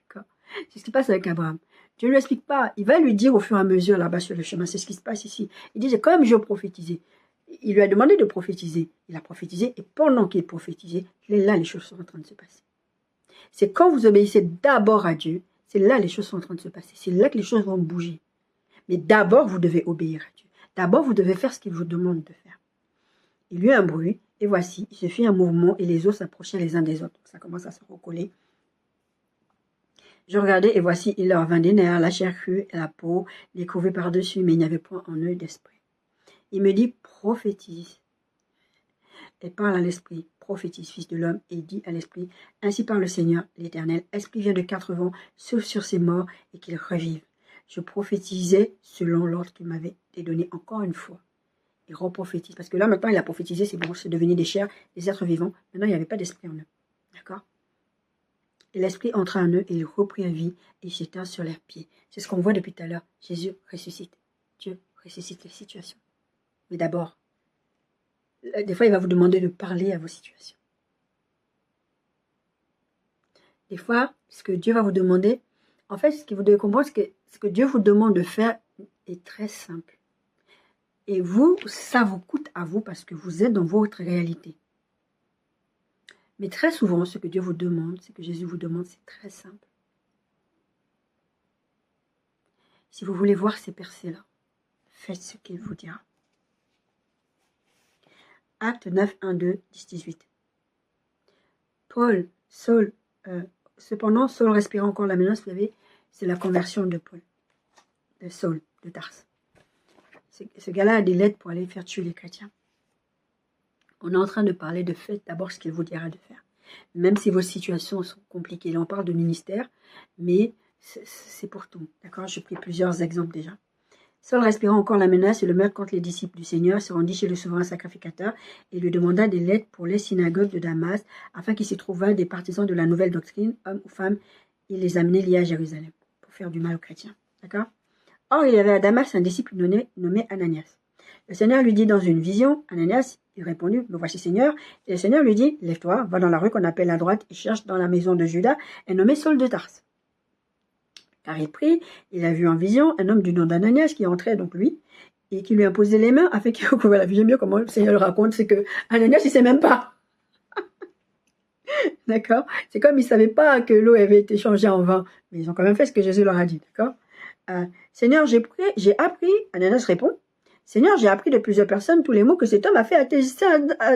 D'accord? C'est ce qui se passe avec Abraham. Dieu ne lui explique pas, il va lui dire au fur et à mesure là-bas sur le chemin, c'est ce qui se passe ici. Il dit, comme je prophétisais. Il lui a demandé de prophétiser. Il a prophétisé, et pendant qu'il prophétisait, là, les choses sont en train de se passer. C'est quand vous obéissez d'abord à Dieu, c'est là les choses sont en train de se passer. C'est là que les choses vont bouger. Mais d'abord, vous devez obéir à Dieu. D'abord, vous devez faire ce qu'il vous demande de faire. Il y eut un bruit, et voici, il se fit un mouvement, et les os s'approchaient les uns des autres. Ça commence à se recoller. Je regardais, et voici, il leur vint des nerfs, la chair crue, et la peau, les couvrait par-dessus, mais il n'y avait point en eux d'esprit. Il me dit, prophétise. Et parle à l'esprit, prophétise, fils de l'homme, et dit à l'esprit, ainsi parle le Seigneur, l'Éternel, esprit vient de 4 vents, souffle sur ces morts, et qu'ils revivent. Je prophétisais selon l'ordre qu'il m'avait donné encore une fois. Il reprophétise. Parce que là, maintenant, il a prophétisé, c'est bon, c'est devenu des chairs, des êtres vivants. Maintenant, il n'y avait pas d'esprit en eux. D'accord? Et l'esprit entra en eux, et ils reprirent vie, et s'éteignirent sur leurs pieds. C'est ce qu'on voit depuis tout à l'heure. Jésus ressuscite. Dieu ressuscite les situations. Mais d'abord, des fois, il va vous demander de parler à vos situations. Des fois, ce que Dieu va vous demander, en fait, ce que vous devez comprendre, c'est que ce que Dieu vous demande de faire est très simple. Et vous, ça vous coûte à vous parce que vous êtes dans votre réalité. Mais très souvent, ce que Dieu vous demande, ce que Jésus vous demande, c'est très simple. Si vous voulez voir ces percées-là, faites ce qu'il vous dira. Acte 9, 1, 2, 10, 18. Cependant, Saul respirait encore la menace, vous savez, c'est la conversion de Paul, de Saul, de Tarse. Ce gars-là a des lettres pour aller faire tuer les chrétiens. On est en train de parler de faites d'abord ce qu'il vous dira de faire. Même si vos situations sont compliquées. Là, on parle de ministère, mais c'est pour tout. D'accord? J'ai pris plusieurs exemples déjà. Saul respirant encore la menace et le meurtre contre les disciples du Seigneur, se rendit chez le souverain sacrificateur et lui demanda des lettres pour les synagogues de Damas, afin qu'il s'y trouvât des partisans de la nouvelle doctrine, hommes ou femmes. Il les amenait liés à Jérusalem pour faire du mal aux chrétiens. D'accord? Or, il y avait à Damas un disciple nommé Ananias. Le Seigneur lui dit dans une vision, Ananias, il répondit, me voici Seigneur. Et le Seigneur lui dit, lève-toi, va dans la rue qu'on appelle à droite et cherche dans la maison de Judas un nommé Saul de Tarse. Car il prie, il a vu en vision un homme du nom d'Ananias qui entrait, donc lui, et qui lui imposait les mains afin qu'il recouvre la vie. J'aime mieux comment le Seigneur le raconte, c'est que Ananias, il ne sait même pas. D'accord? C'est comme ils ne savaient pas que l'eau avait été changée en vin. Mais ils ont quand même fait ce que Jésus leur a dit. D'accord? Seigneur, j'ai appris, Ananas répond, Seigneur, j'ai appris de plusieurs personnes tous les mots que cet homme a fait attester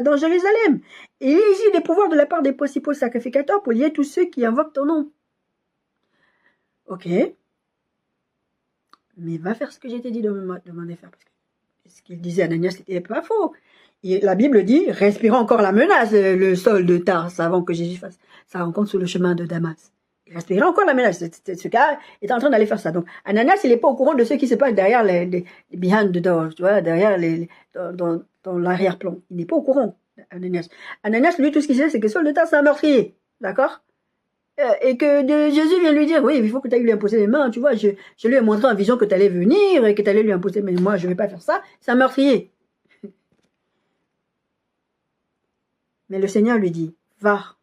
dans Jérusalem. Et il y a ici des pouvoirs de la part des principaux sacrificateurs pour lier tous ceux qui invoquent ton nom. Ok. Mais va faire ce que j'ai été dit de demander faire. Parce que ce qu'il disait à Ananias, c'était pas faux. Et la Bible dit, respirant encore la menace, le sol de Tars, avant que Jésus fasse sa rencontre sur le chemin de Damas. Il respirait encore la menace. Ce gars est en train d'aller faire ça. Donc, Ananias, il n'est pas au courant de ce qui se passe derrière les behind the door, tu vois, derrière dans l'arrière-plan. Il n'est pas au courant, Ananias. Ananias, lui, tout ce qu'il sait, c'est que Saul de Tars, c'est un meurtrier. D'accord? Et que Jésus vient lui dire, oui, il faut que tu ailles lui imposer les mains, tu vois, je lui ai montré en vision que tu allais venir et que tu allais lui imposer, mais moi, je ne vais pas faire ça, c'est un meurtrier. Mais le Seigneur lui dit, va,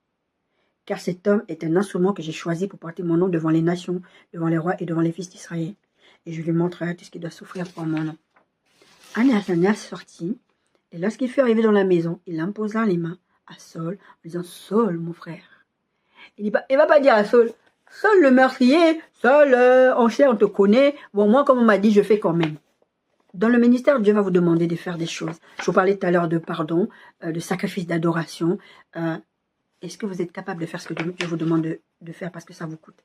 car cet homme est un instrument que j'ai choisi pour porter mon nom devant les nations, devant les rois et devant les fils d'Israël. Et je lui montrerai tout ce qu'il doit souffrir pour mon nom. Ananias sortit, et lorsqu'il fut arrivé dans la maison, il imposa les mains à Saul, en disant, Saul, mon frère. Il ne va pas dire à Saul, Saul le meurtrier, Saul, on sait, on te connaît. Bon, moi, comme on m'a dit, je fais quand même. Dans le ministère, Dieu va vous demander de faire des choses. Je vous parlais tout à l'heure de pardon, de sacrifice d'adoration. Est-ce que vous êtes capable de faire ce que Dieu vous demande de faire parce que ça vous coûte?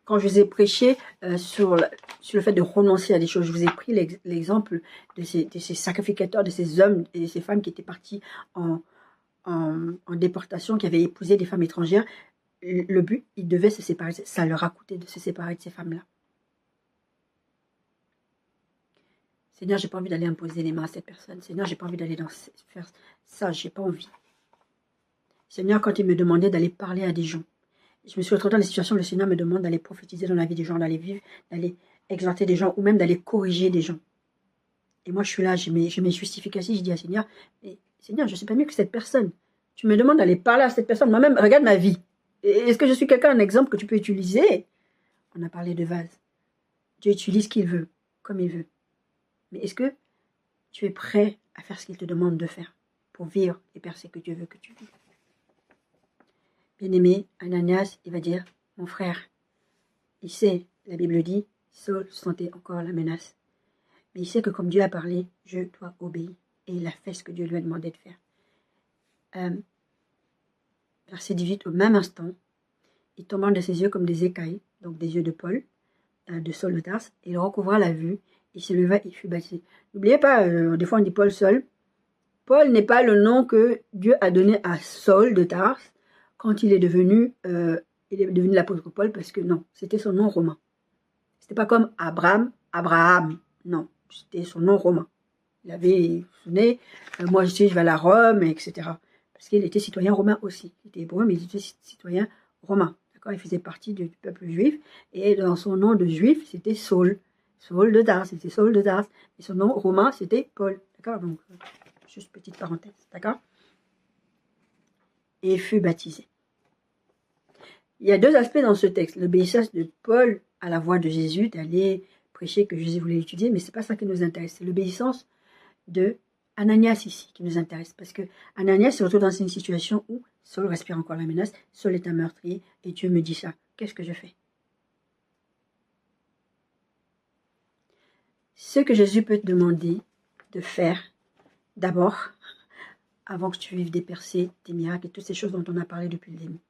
Quand je vous ai prêché sur le fait de renoncer à des choses, je vous ai pris l'exemple de ces sacrificateurs, de ces hommes et de ces femmes qui étaient partis en déportation, qui avaient épousé des femmes étrangères. Le but, ils devaient se séparer. Ça leur a coûté de se séparer de ces femmes-là. Seigneur, j'ai pas envie d'aller imposer les mains à cette personne. Seigneur, j'ai pas envie d'aller faire ça. J'ai pas envie. Seigneur, quand il me demandait d'aller parler à des gens, je me suis retrouvée dans les situations où le Seigneur me demande d'aller prophétiser dans la vie des gens, d'aller vivre, d'aller exhorter des gens ou même d'aller corriger des gens. Et moi, je suis là, je mes justifications. Je dis à Seigneur, Seigneur, je ne suis pas mieux que cette personne. Tu me demandes d'aller parler à cette personne. Moi-même, regarde ma vie. Est-ce que je suis quelqu'un, un exemple que tu peux utiliser? On a parlé de vase. Dieu utilise ce qu'il veut, comme il veut. Mais est-ce que tu es prêt à faire ce qu'il te demande de faire pour vivre les percées que Dieu veut que tu vives? Bien-aimé, Ananias, il va dire, mon frère, il sait, la Bible dit, Saul sentait encore la menace. Mais il sait que comme Dieu a parlé, je dois obéir. Et il a fait ce que Dieu lui a demandé de faire. Verset 18, au même instant, il tomba de ses yeux comme des écailles, donc des yeux de Paul, de Saul de Tarse, et il recouvra la vue, il se leva et fut baptisé. N'oubliez pas, des fois on dit Paul seul. Paul n'est pas le nom que Dieu a donné à Saul de Tarse quand il est devenu l'apôtre Paul, parce que non, c'était son nom romain. C'était pas comme Abraham, non, c'était son nom romain. Il avait, vous vous souvenez, moi je vais à Rome, etc. Parce qu'il était citoyen romain aussi. Il était hébreu, mais il était citoyen romain. D'accord, il faisait partie du peuple juif. Et dans son nom de juif, c'était Saul. Saul de Tarse, c'était Saul de Tarse. Et son nom romain, c'était Paul. D'accord, donc, juste petite parenthèse. D'accord. Et il fut baptisé. Il y a deux aspects dans ce texte. L'obéissance de Paul à la voix de Jésus, d'aller prêcher que Jésus voulait étudier, mais ce n'est pas ça qui nous intéresse. C'est l'obéissance de Ananias ici qui nous intéresse. Parce que Ananias se retrouve dans une situation où Saul respire encore la menace, Saul est un meurtrier, et Dieu me dit ça. Qu'est-ce que je fais? Ce que Jésus peut te demander de faire, d'abord, avant que tu vives des percées, des miracles et toutes ces choses dont on a parlé depuis le début,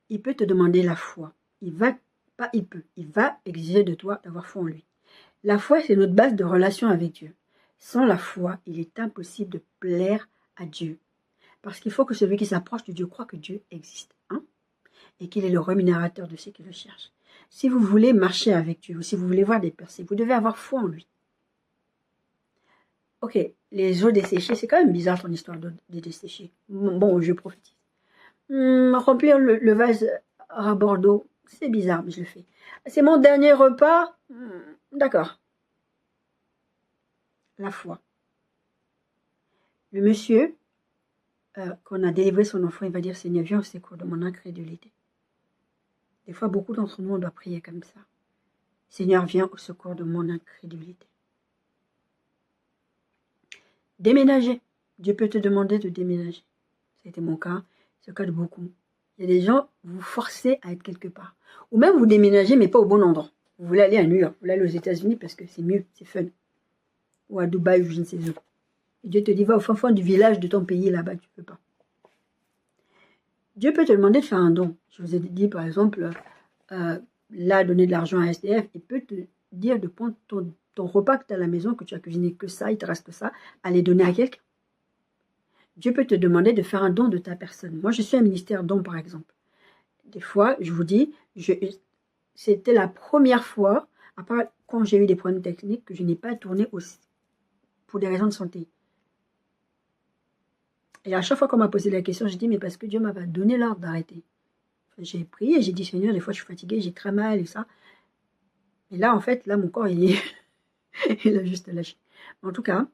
il peut te demander la foi. Il va exiger de toi d'avoir foi en lui. La foi, c'est notre base de relation avec Dieu. Sans la foi, il est impossible de plaire à Dieu. Parce qu'il faut que celui qui s'approche de Dieu croit que Dieu existe. Hein? Et qu'il est le rémunérateur de ceux qui le cherchent. Si vous voulez marcher avec Dieu, ou si vous voulez voir des percées, vous devez avoir foi en lui. Ok, les eaux desséchées, c'est quand même bizarre ton histoire d'eau desséchée. Bon, je prophétise. Remplir le vase à Bordeaux, c'est bizarre, mais je le fais. C'est mon dernier repas. D'accord. La foi. Le monsieur, qu'on a délivré son enfant, il va dire, Seigneur, viens au secours de mon incrédulité. Des fois, beaucoup d'entre nous, on doit prier comme ça. Seigneur, viens au secours de mon incrédulité. Déménager. Dieu peut te demander de déménager. C'était mon cas. C'est le cas de beaucoup. Il y a des gens, vous forcez à être quelque part. Ou même vous déménagez, mais pas au bon endroit. Vous voulez aller à New York, vous voulez aller aux États-Unis parce que c'est mieux, c'est fun. Ou à Dubaï, ou je ne sais où. Et Dieu te dit, va au fin fond du village de ton pays, là-bas, tu ne peux pas. Dieu peut te demander de faire un don. Je vous ai dit, par exemple, là, donner de l'argent à SDF. Il peut te dire de prendre ton repas que tu as à la maison, que tu as cuisiné que ça, il te reste que ça, à les donner à quelqu'un. Dieu peut te demander de faire un don de ta personne. Moi, je suis un ministère don, par exemple. Des fois, je vous dis, c'était la première fois, à part quand j'ai eu des problèmes techniques, que je n'ai pas tourné aussi, pour des raisons de santé. Et à chaque fois qu'on m'a posé la question, j'ai dit, mais parce que Dieu m'avait donné l'ordre d'arrêter. J'ai prié et j'ai dit, Seigneur, des fois je suis fatiguée, j'ai très mal et ça. Et là, en fait, là, mon corps, il a juste lâché. En tout cas,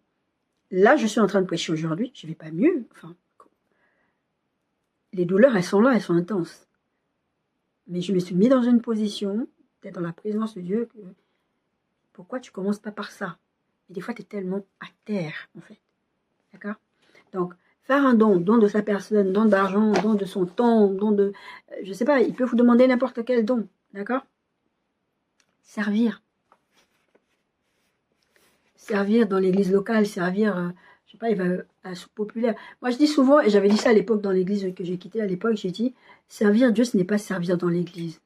là, je suis en train de prêcher aujourd'hui, je ne vais pas mieux. Enfin, les douleurs, elles sont là, elles sont intenses. Mais je me suis mis dans une position, d'être dans la présence de Dieu, que pourquoi tu ne commences pas par ça? Et des fois, tu es tellement à terre, en fait. D'accord? Donc, faire un don de sa personne, don d'argent, don de son temps, don de... je ne sais pas, il peut vous demander n'importe quel don. D'accord? Servir. Servir dans l'église locale, servir, je sais pas, il va à la soupe populaire. Moi, je dis souvent, et j'avais dit ça à l'époque dans l'église que j'ai quittée à l'époque, j'ai dit, servir Dieu, ce n'est pas servir dans l'église.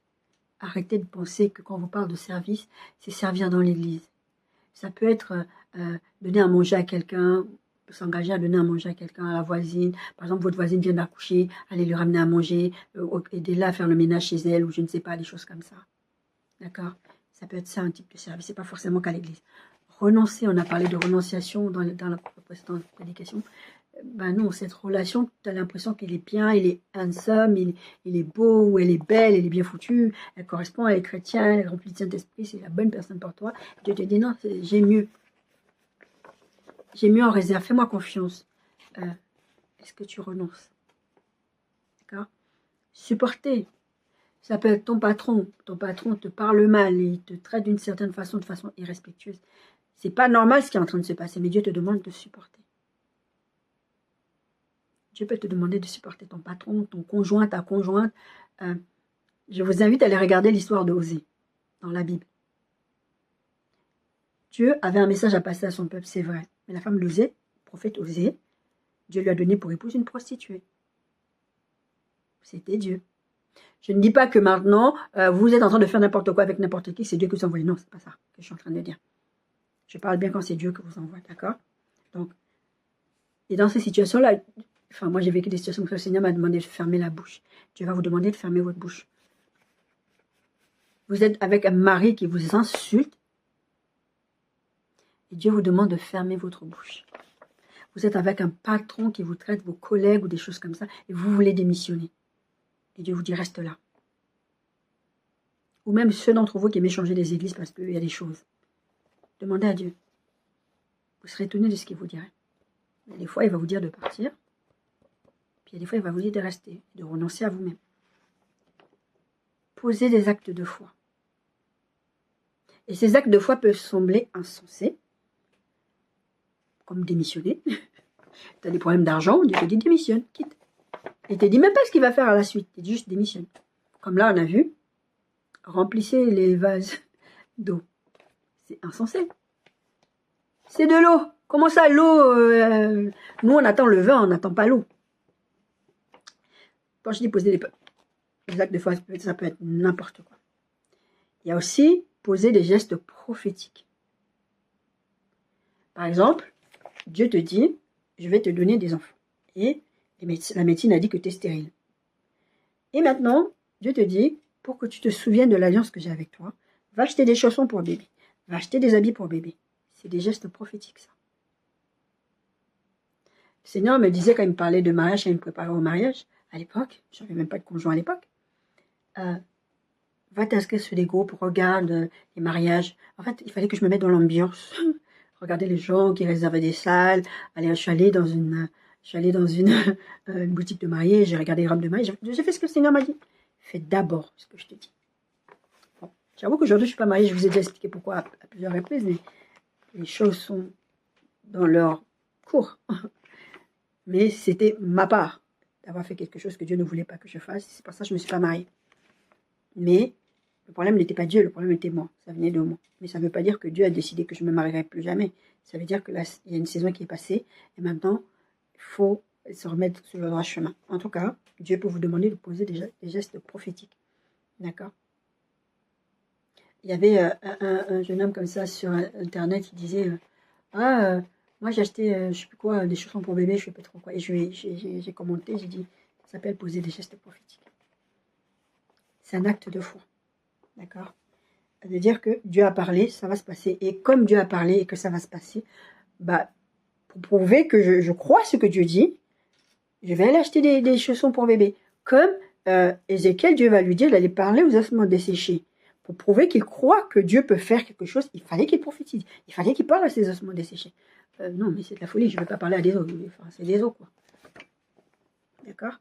Arrêtez de penser que quand on vous parle de service, c'est servir dans l'église. Ça peut être donner à manger à quelqu'un, s'engager à donner à manger à quelqu'un, à la voisine. Par exemple, votre voisine vient d'accoucher, allez lui ramener à manger, aider-la à faire le ménage chez elle, ou je ne sais pas, des choses comme ça. D'accord? Ça peut être ça, un type de service. C'est pas forcément qu'à l'église. Renoncer, on a parlé de renonciation dans la précédente prédication. Ben non, cette relation, tu as l'impression qu'il est bien, il est handsome, il est beau, ou elle est belle, elle est bien foutue, elle correspond, elle est chrétienne, elle est remplie de Saint-Esprit, c'est la bonne personne pour toi. Dieu te dit non, j'ai mieux. J'ai mieux en réserve, fais-moi confiance. Est-ce que tu renonces? D'accord? Supporter. Ça peut être ton patron te parle mal et il te traite d'une certaine façon, de façon irrespectueuse. C'est pas normal ce qui est en train de se passer, mais Dieu te demande de supporter. Dieu peut te demander de supporter ton patron, ton conjoint, ta conjointe. Je vous invite à aller regarder l'histoire de Osée dans la Bible. Dieu avait un message à passer à son peuple, c'est vrai. Mais la femme d'Osée, prophète Osée, Dieu lui a donné pour épouse une prostituée. C'était Dieu. Je ne dis pas que maintenant, vous êtes en train de faire n'importe quoi avec n'importe qui, c'est Dieu qui vous envoie. Non, c'est pas ça que je suis en train de dire. Je parle bien quand c'est Dieu qui vous envoie, d'accord? Donc, et dans ces situations-là, enfin, moi j'ai vécu des situations où le Seigneur m'a demandé de fermer la bouche. Dieu va vous demander de fermer votre bouche. Vous êtes avec un mari qui vous insulte, et Dieu vous demande de fermer votre bouche. Vous êtes avec un patron qui vous traite, vos collègues ou des choses comme ça, et vous voulez démissionner. Et Dieu vous dit, reste là. Ou même ceux d'entre vous qui aiment changer les églises parce qu'il y a des choses. Demandez à Dieu. Vous serez étonné de ce qu'il vous dirait. Il y a des fois, il va vous dire de partir. Puis il y a des fois, il va vous dire de rester, de renoncer à vous-même. Posez des actes de foi. Et ces actes de foi peuvent sembler insensés, comme démissionner. Tu as des problèmes d'argent, Dieu te dit démissionne, quitte. Et il te dit même pas ce qu'il va faire à la suite, il te dit juste démissionne. Comme là, on a vu, remplissez les vases d'eau. C'est insensé. C'est de l'eau. Comment ça, l'eau nous, on attend le vin, on n'attend pas l'eau. Quand je dis poser les actes de foi, ça peut être n'importe quoi. Il y a aussi poser des gestes prophétiques. Par exemple, Dieu te dit, je vais te donner des enfants. Et la médecine a dit que tu es stérile. Et maintenant, Dieu te dit, pour que tu te souviennes de l'alliance que j'ai avec toi, va acheter des chaussons pour bébé. Va acheter des habits pour bébé. C'est des gestes prophétiques, ça. Le Seigneur me disait quand il me parlait de mariage, quand il me préparait au mariage, à l'époque, je n'avais même pas de conjoint à l'époque, va t'inscrire sur des groupes, regarde les mariages. En fait, il fallait que je me mette dans l'ambiance. Regardez les gens qui réservaient des salles. Allez, je suis allée dans une boutique de mariée, j'ai regardé les robes de mariée. J'ai fait ce que le Seigneur m'a dit. Fais d'abord ce que je te dis. Bon, j'avoue qu'aujourd'hui, je ne suis pas mariée. Je vous ai déjà expliqué pourquoi à plusieurs reprises, mais les choses sont dans leur cours. Mais c'était ma part. d'avoir fait quelque chose que Dieu ne voulait pas que je fasse. C'est pour ça que je ne me suis pas mariée. Mais le problème n'était pas Dieu, le problème était moi. Ça venait de moi. Mais ça ne veut pas dire que Dieu a décidé que je ne me marierai plus jamais. Ça veut dire que là, il y a une saison qui est passée. Et maintenant, il faut se remettre sur le droit chemin. En tout cas, Dieu peut vous demander de poser des gestes prophétiques. D'accord? Il y avait un jeune homme comme ça sur Internet qui disait moi j'ai acheté, je ne sais plus quoi, des chaussons pour bébé, je ne sais pas trop quoi. Et j'ai commenté, j'ai dit, ça s'appelle poser des gestes prophétiques. C'est un acte de foi. D'accord? Ça veut dire que Dieu a parlé, ça va se passer. Et comme Dieu a parlé et que ça va se passer, bah, pour prouver que je crois ce que Dieu dit, je vais aller acheter des chaussons pour bébé. Comme Ézéchiel, Dieu va lui dire d'aller parler aux ossements desséchés. Pour prouver qu'il croit que Dieu peut faire quelque chose, il fallait qu'il prophétise. Il fallait qu'il parle à ces ossements desséchés. Non, mais c'est de la folie, je ne veux pas parler à des os. Enfin, c'est des os, quoi. D'accord?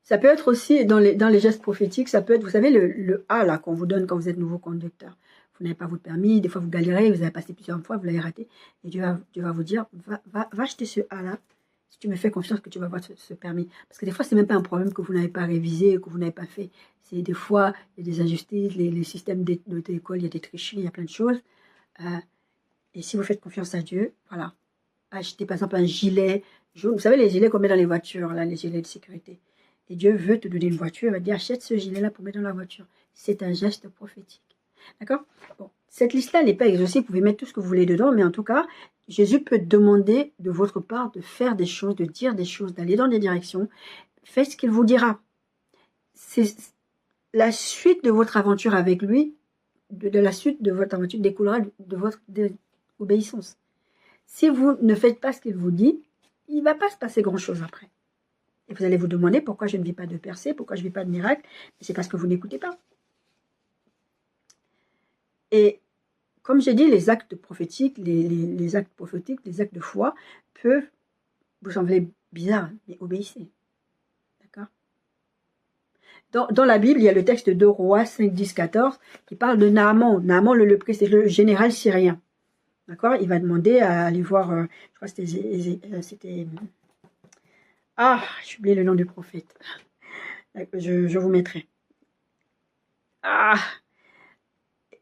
Ça peut être aussi, dans les gestes prophétiques, ça peut être, vous savez, le A là qu'on vous donne quand vous êtes nouveau conducteur. Vous n'avez pas votre permis, des fois vous galérez, vous avez passé plusieurs fois, vous l'avez raté. Et Dieu va vous dire, va acheter ce A là, si tu me fais confiance que tu vas avoir ce permis. Parce que des fois, c'est même pas un problème que vous n'avez pas révisé, que vous n'avez pas fait. C'est des fois, il y a des injustices, les systèmes de l'école, il y a des tricheries, il y a plein de choses. Et si vous faites confiance à Dieu, voilà. Achetez par exemple un gilet jaune. Vous savez, les gilets qu'on met dans les voitures, là, les gilets de sécurité. Et Dieu veut te donner une voiture, il va te dire, achète ce gilet-là pour mettre dans la voiture. C'est un geste prophétique. D'accord? Bon, cette liste-là n'est pas exhaustive, vous pouvez mettre tout ce que vous voulez dedans, mais en tout cas, Jésus peut demander de votre part de faire des choses, de dire des choses, d'aller dans des directions. Faites ce qu'il vous dira. C'est la suite de votre aventure avec lui, de la suite de votre aventure découlera de votre obéissance. Si vous ne faites pas ce qu'il vous dit, il ne va pas se passer grand-chose après. Et vous allez vous demander pourquoi je ne vis pas de percée, pourquoi je ne vis pas de miracle. C'est parce que vous n'écoutez pas. Et comme j'ai dit, les actes prophétiques, les actes prophétiques, les actes de foi peuvent vous sembler bizarres, mais obéissez. D'accord? Dans la Bible, il y a le texte de 2 Rois 5, 10, 14 qui parle de Naaman. Naaman, le lépreux, c'est le général syrien. D'accord? Il va demander à aller voir, je crois que c'était j'ai oublié le nom du prophète. Je vous mettrai.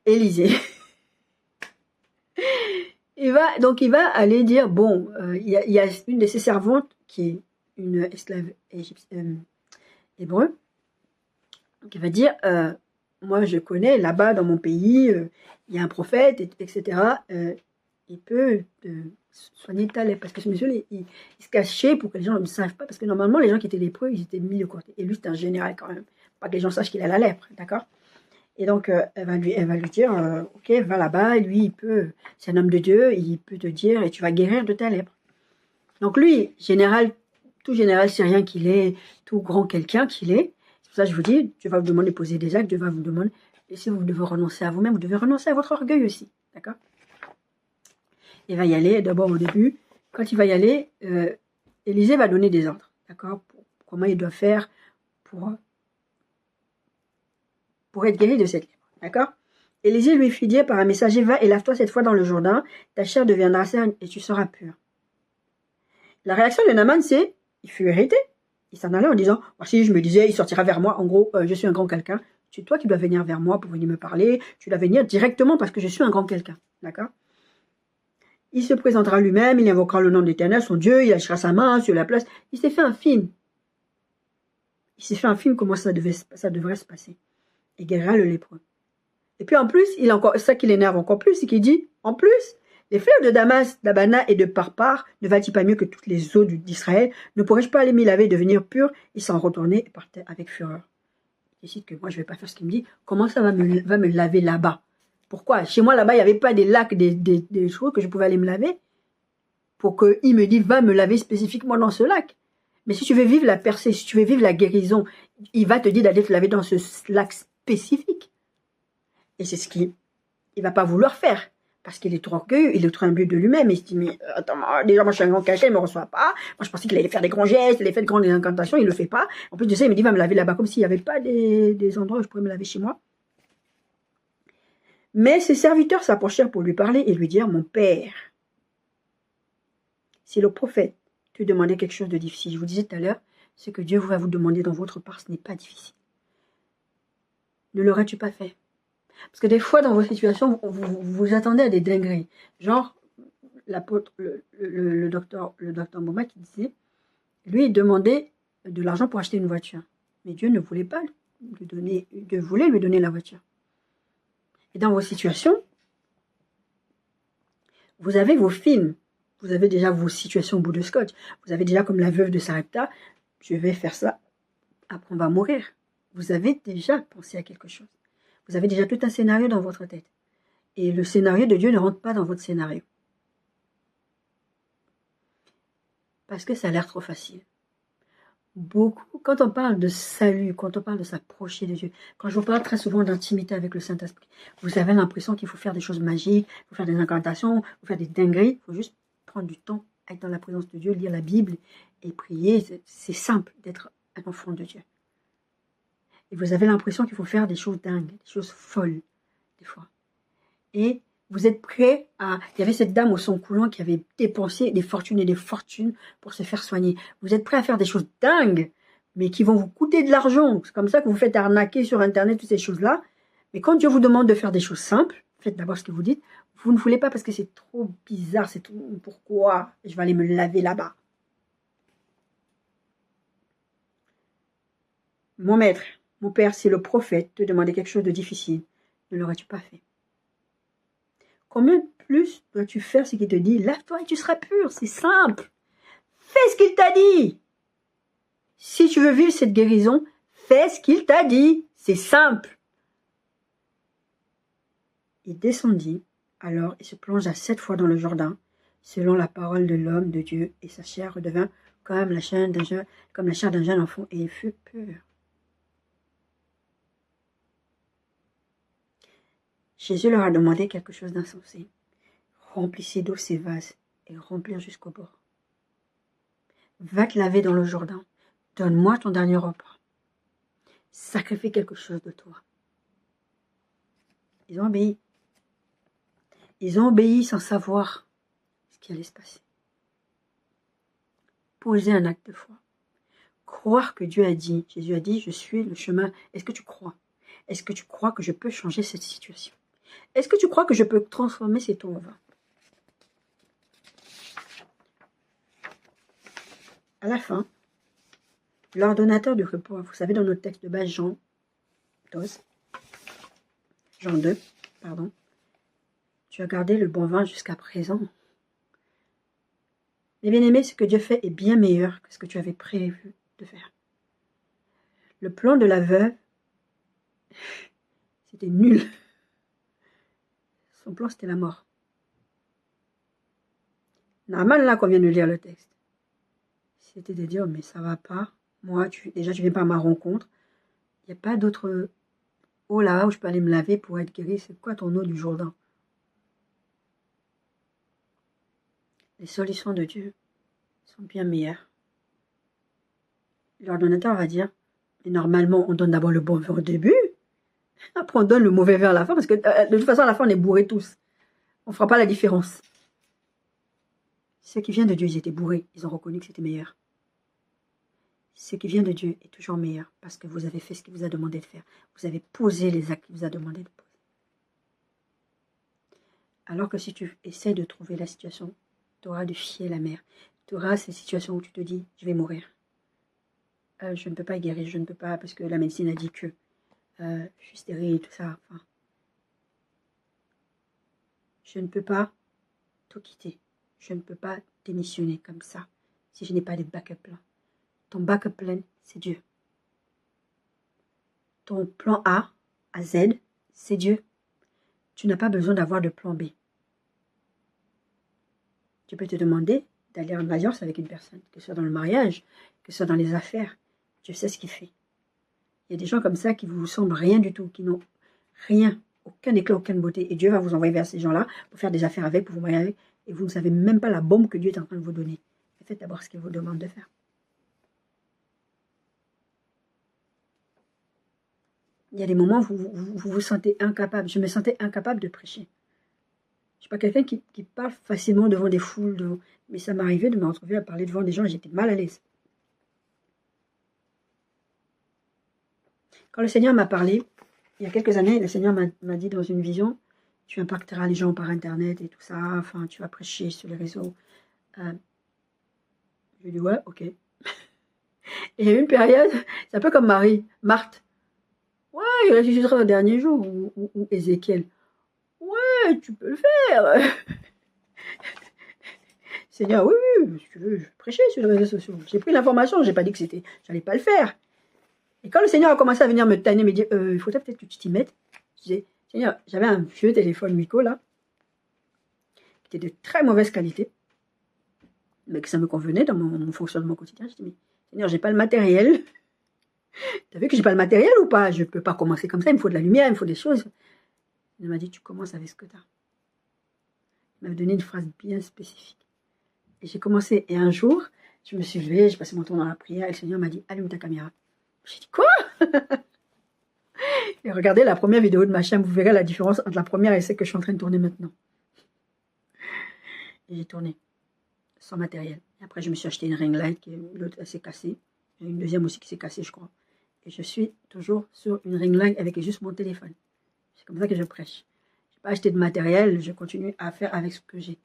Élisée. il va aller dire, bon, il y a une de ses servantes qui est une esclave hébreu. Donc il va dire, moi je connais là-bas dans mon pays, il y a un prophète, etc. Il peut soigner ta lèpre. Parce que ce monsieur, il se cachait pour que les gens ne savent pas. Parce que normalement, les gens qui étaient lépreux, ils étaient mis de côté. Et lui, c'était un général quand même. Pas que les gens sachent qu'il a la lèpre, d'accord? Et donc, elle va lui dire, ok, va là-bas, lui, c'est un homme de Dieu, il peut te dire, et tu vas guérir de ta lèpre. Donc lui, tout général syrien qu'il est, tout grand quelqu'un qu'il est, c'est pour ça que je vous dis, Dieu va vous demander de poser des actes, Dieu va vous demander, et si vous devez renoncer à vous-même, vous devez renoncer à votre orgueil aussi, d'accord? Il va y aller, d'abord au début, quand il va y aller, Élisée va donner des ordres, d'accord, comment il doit faire pour être guéri de cette lèpre, d'accord? Élisée lui fit dire par un messager, va et lave-toi cette fois dans le Jourdain, ta chair deviendra saine et tu seras pur. La réaction de Naaman, c'est, il fut irrité, il s'en allait en disant, si je me disais, il sortira vers moi, en gros, je suis un grand quelqu'un, c'est toi qui dois venir vers moi pour venir me parler, tu dois venir directement parce que je suis un grand quelqu'un, d'accord? Il se présentera lui-même, il invoquera le nom de l'Éternel, son Dieu, il lâchera sa main sur la place. Il s'est fait un film. Il s'est fait un film comment ça devrait se passer. Il guérira le lépreux. Et puis en plus, ça qui l'énerve encore plus, c'est qu'il dit, en plus, les fleurs de Damas, d'Abana et de Parpar ne valent-ils pas mieux que toutes les eaux d'Israël? Ne pourrais-je pas aller m'y laver, devenir pur? Il s'en retournait et partait avec fureur. Il décide que moi, je ne vais pas faire ce qu'il me dit. Comment ça va me laver là-bas? Pourquoi? Chez moi, là-bas, il n'y avait pas des lacs, des choses que je pouvais aller me laver. Pour qu'il me dise, va me laver spécifiquement dans ce lac. Mais si tu veux vivre la percée, si tu veux vivre la guérison, il va te dire d'aller te laver dans ce lac spécifique. Et c'est ce qu'il ne va pas vouloir faire. Parce qu'il est trop orgueilleux, il est trop imbu de lui-même. Il se dit, mais attends, déjà, moi, je suis un grand cachet, il ne me reçoit pas. Moi, je pensais qu'il allait faire des grands gestes, il allait faire de grandes incantations, il ne le fait pas. En plus de ça, il me dit, va me laver là-bas, comme s'il n'y avait pas des endroits où je pourrais me laver chez moi. Mais ses serviteurs s'approchèrent pour lui parler et lui dire, mon père, si le prophète te demander quelque chose de difficile. Je vous disais tout à l'heure, ce que Dieu va vous demander dans votre part, ce n'est pas difficile. Ne l'aurais-tu pas fait? Parce que des fois, dans vos situations, vous attendez à des dingueries. Genre, l'apôtre, le docteur Mboma qui disait, lui, il demandait de l'argent pour acheter une voiture. Mais Dieu ne voulait pas lui donner, Dieu voulait lui donner la voiture. Et dans vos situations, vous avez vos films. Vous avez déjà vos situations au bout de scotch. Vous avez déjà comme la veuve de Sarepta, je vais faire ça, après on va mourir. Vous avez déjà pensé à quelque chose. Vous avez déjà tout un scénario dans votre tête. Et le scénario de Dieu ne rentre pas dans votre scénario. Parce que ça a l'air trop facile. Beaucoup, quand on parle de salut, quand on parle de s'approcher de Dieu, quand je vous parle très souvent d'intimité avec le Saint-Esprit, vous avez l'impression qu'il faut faire des choses magiques, il faut faire des incantations, il faut faire des dingueries, il faut juste prendre du temps, être dans la présence de Dieu, lire la Bible et prier. C'est simple d'être un enfant de Dieu. Et vous avez l'impression qu'il faut faire des choses dingues, des choses folles, des fois. Et vous êtes prêts à... Il y avait cette dame au sang coulant qui avait dépensé des fortunes et des fortunes pour se faire soigner. Vous êtes prêts à faire des choses dingues, mais qui vont vous coûter de l'argent. C'est comme ça que vous faites arnaquer sur Internet, toutes ces choses-là. Mais quand Dieu vous demande de faire des choses simples, faites d'abord ce que vous dites. Vous ne voulez pas parce que c'est trop bizarre, c'est trop... Pourquoi je vais aller me laver là-bas? Mon maître, mon père, si le prophète te demandait quelque chose de difficile, ne l'aurais-tu pas fait? Combien de plus dois-tu faire ce qu'il te dit? Lave-toi et tu seras pur, c'est simple. Fais ce qu'il t'a dit. Si tu veux vivre cette guérison, fais ce qu'il t'a dit. C'est simple. Il descendit alors et se plongea 7 fois dans le Jourdain, selon la parole de l'homme de Dieu, et sa chair redevint comme la chair d'un jeune enfant, et il fut pur. Jésus leur a demandé quelque chose d'insensé. Remplissez d'eau ces vases et remplir jusqu'au bord. Va te laver dans le Jourdain. Donne-moi ton dernier repas. Sacrifie quelque chose de toi. Ils ont obéi. Ils ont obéi sans savoir ce qui allait se passer. Poser un acte de foi. Croire que Dieu a dit. Jésus a dit, je suis le chemin. Est-ce que tu crois? Est-ce que tu crois que je peux changer cette situation? Est-ce que tu crois que je peux transformer ces eaux en vin? À la fin, l'ordonnateur du repas, vous savez, dans notre texte de base, Jean 2, pardon, tu as gardé le bon vin jusqu'à présent. Mais bien aimé, ce que Dieu fait est bien meilleur que ce que tu avais prévu de faire. Le plan de la veuve, c'était nul. Son plan, c'était la mort. Naaman, là, qu'on vient de lire le texte, c'était de dire, mais ça va pas. Moi, déjà, tu viens pas à ma rencontre. Il n'y a pas d'autre eau là où je peux aller me laver pour être guéri. C'est quoi ton eau du Jourdain? Les solutions de Dieu sont bien meilleures. L'ordonnateur va dire, mais normalement, on donne d'abord le bon vin au début. Après, on donne le mauvais vin à la fin, parce que de toute façon, à la fin, on est bourrés tous. On ne fera pas la différence. Ce qui vient de Dieu, ils étaient bourrés. Ils ont reconnu que c'était meilleur. Ce qui vient de Dieu est toujours meilleur, parce que vous avez fait ce qu'il vous a demandé de faire. Vous avez posé les actes qu'il vous a demandé de poser. Alors que si tu essaies de trouver la situation, tu auras du fiel amer. Tu auras ces situations où tu te dis, je vais mourir. Je ne peux pas guérir, je ne peux pas, parce que la médecine a dit que je suis stérile, tout ça. Enfin, je ne peux pas tout quitter. Je ne peux pas démissionner comme ça si je n'ai pas de backup plan. Ton backup plan, c'est Dieu. Ton plan A à Z, c'est Dieu. Tu n'as pas besoin d'avoir de plan B. Tu peux te demander d'aller en alliance avec une personne, que ce soit dans le mariage, que ce soit dans les affaires. Dieu sait ce qu'il fait. Il y a des gens comme ça qui vous semblent rien du tout, qui n'ont rien, aucun éclat, aucune beauté. Et Dieu va vous envoyer vers ces gens-là pour faire des affaires avec, pour vous marier avec. Et vous ne savez même pas la bombe que Dieu est en train de vous donner. Faites d'abord ce qu'il vous demande de faire. Il y a des moments où vous vous sentez incapable. Je me sentais incapable de prêcher. suis pas quelqu'un qui parle facilement devant des foules, mais ça m'arrivait de me retrouver à parler devant des gens et j'étais mal à l'aise. Quand le Seigneur m'a parlé, il y a quelques années, le Seigneur m'a dit dans une vision, tu impacteras les gens par Internet et tout ça, enfin, tu vas prêcher sur les réseaux. Je lui ai dit, ouais, ok. Et il y a eu une période, c'est un peu comme Marthe. Ouais, il ressuscitera le dernier jour, ou Ézéchiel. Ouais, tu peux le faire. Seigneur, oui, oui, si tu veux, je prêchais sur les réseaux sociaux. J'ai pris l'information, j'ai pas dit que j'allais pas le faire. Et quand le Seigneur a commencé à venir me tanner, me dire, il faudrait peut-être que tu t'y mettes. Je disais, Seigneur, j'avais un vieux téléphone Wiko là, qui était de très mauvaise qualité, mais que ça me convenait dans mon fonctionnement quotidien. Je dis, mais Seigneur, j'ai pas le matériel. T'as vu que j'ai pas le matériel ou pas? Je peux pas commencer comme ça, il me faut de la lumière, il me faut des choses. Il m'a dit, tu commences avec ce que tu as. Il m'a donné une phrase bien spécifique. Et j'ai commencé, et un jour, je me suis levée, j'ai passé mon temps dans la prière, et le Seigneur m'a dit, allume ta caméra. J'ai dit, quoi? Et regardez la première vidéo de ma chaîne, vous verrez la différence entre la première et celle que je suis en train de tourner maintenant. Et j'ai tourné, sans matériel. Et après, je me suis acheté une ring light, l'autre, elle s'est cassée. Il y a une deuxième aussi qui s'est cassée, je crois. Et je suis toujours sur une ring light avec juste mon téléphone. C'est comme ça que je prêche. Je n'ai pas acheté de matériel, je continue à faire avec ce que j'ai.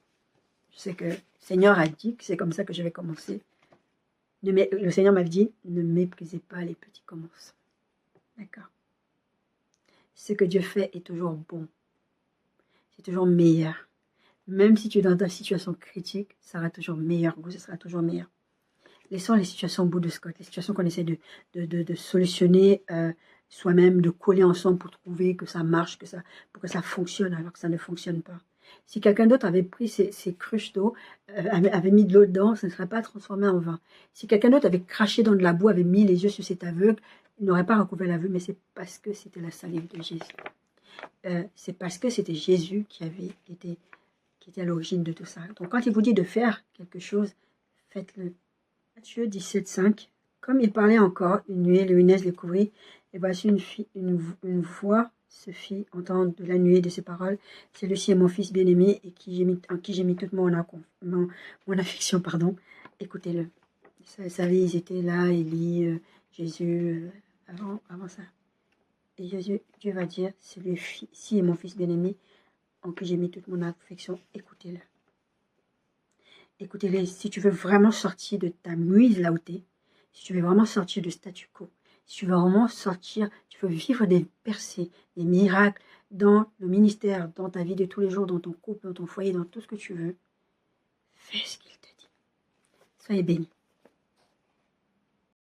Je sais que le Seigneur a dit que c'est comme ça que je vais commencer. Le Seigneur m'a dit, ne méprisez pas les petits commencements. D'accord. Ce que Dieu fait est toujours bon. C'est toujours meilleur. Même si tu es dans ta situation critique, ça sera toujours meilleur. Vous, ce sera toujours meilleur. Laissons les situations au bout de Scott, les situations qu'on essaie de solutionner soi-même, de coller ensemble pour trouver que ça marche, pour que ça fonctionne alors que ça ne fonctionne pas. Si quelqu'un d'autre avait pris ces cruches d'eau, avait mis de l'eau dedans, ça ne serait pas transformé en vin. Si quelqu'un d'autre avait craché dans de la boue, avait mis les yeux sur cet aveugle, il n'aurait pas recouvert la vue, mais c'est parce que c'était la salive de Jésus. C'est parce que c'était Jésus qui était à l'origine de tout ça. Donc quand il vous dit de faire quelque chose, faites-le. Matthieu 17,5. Comme il parlait encore, une nuée lumineuse les couvrit, et voici une voix se fit entendre de la nuée de ces paroles. Celui-ci est mon fils bien-aimé, et en qui j'ai mis toute mon affection. Écoutez-le. Vous savez, ils étaient là, Élie, Jésus, avant ça. Et Dieu va dire, celui-ci est mon fils bien-aimé, en qui j'ai mis toute mon affection. Écoutez-le. Écoutez-les, si tu veux vraiment sortir de ta mouise là où t'es, si tu veux vraiment sortir du statu quo, si tu veux vraiment sortir, tu veux vivre des percées, des miracles dans le ministère, dans ta vie de tous les jours, dans ton couple, dans ton foyer, dans tout ce que tu veux, fais ce qu'il te dit. Soyez bénis.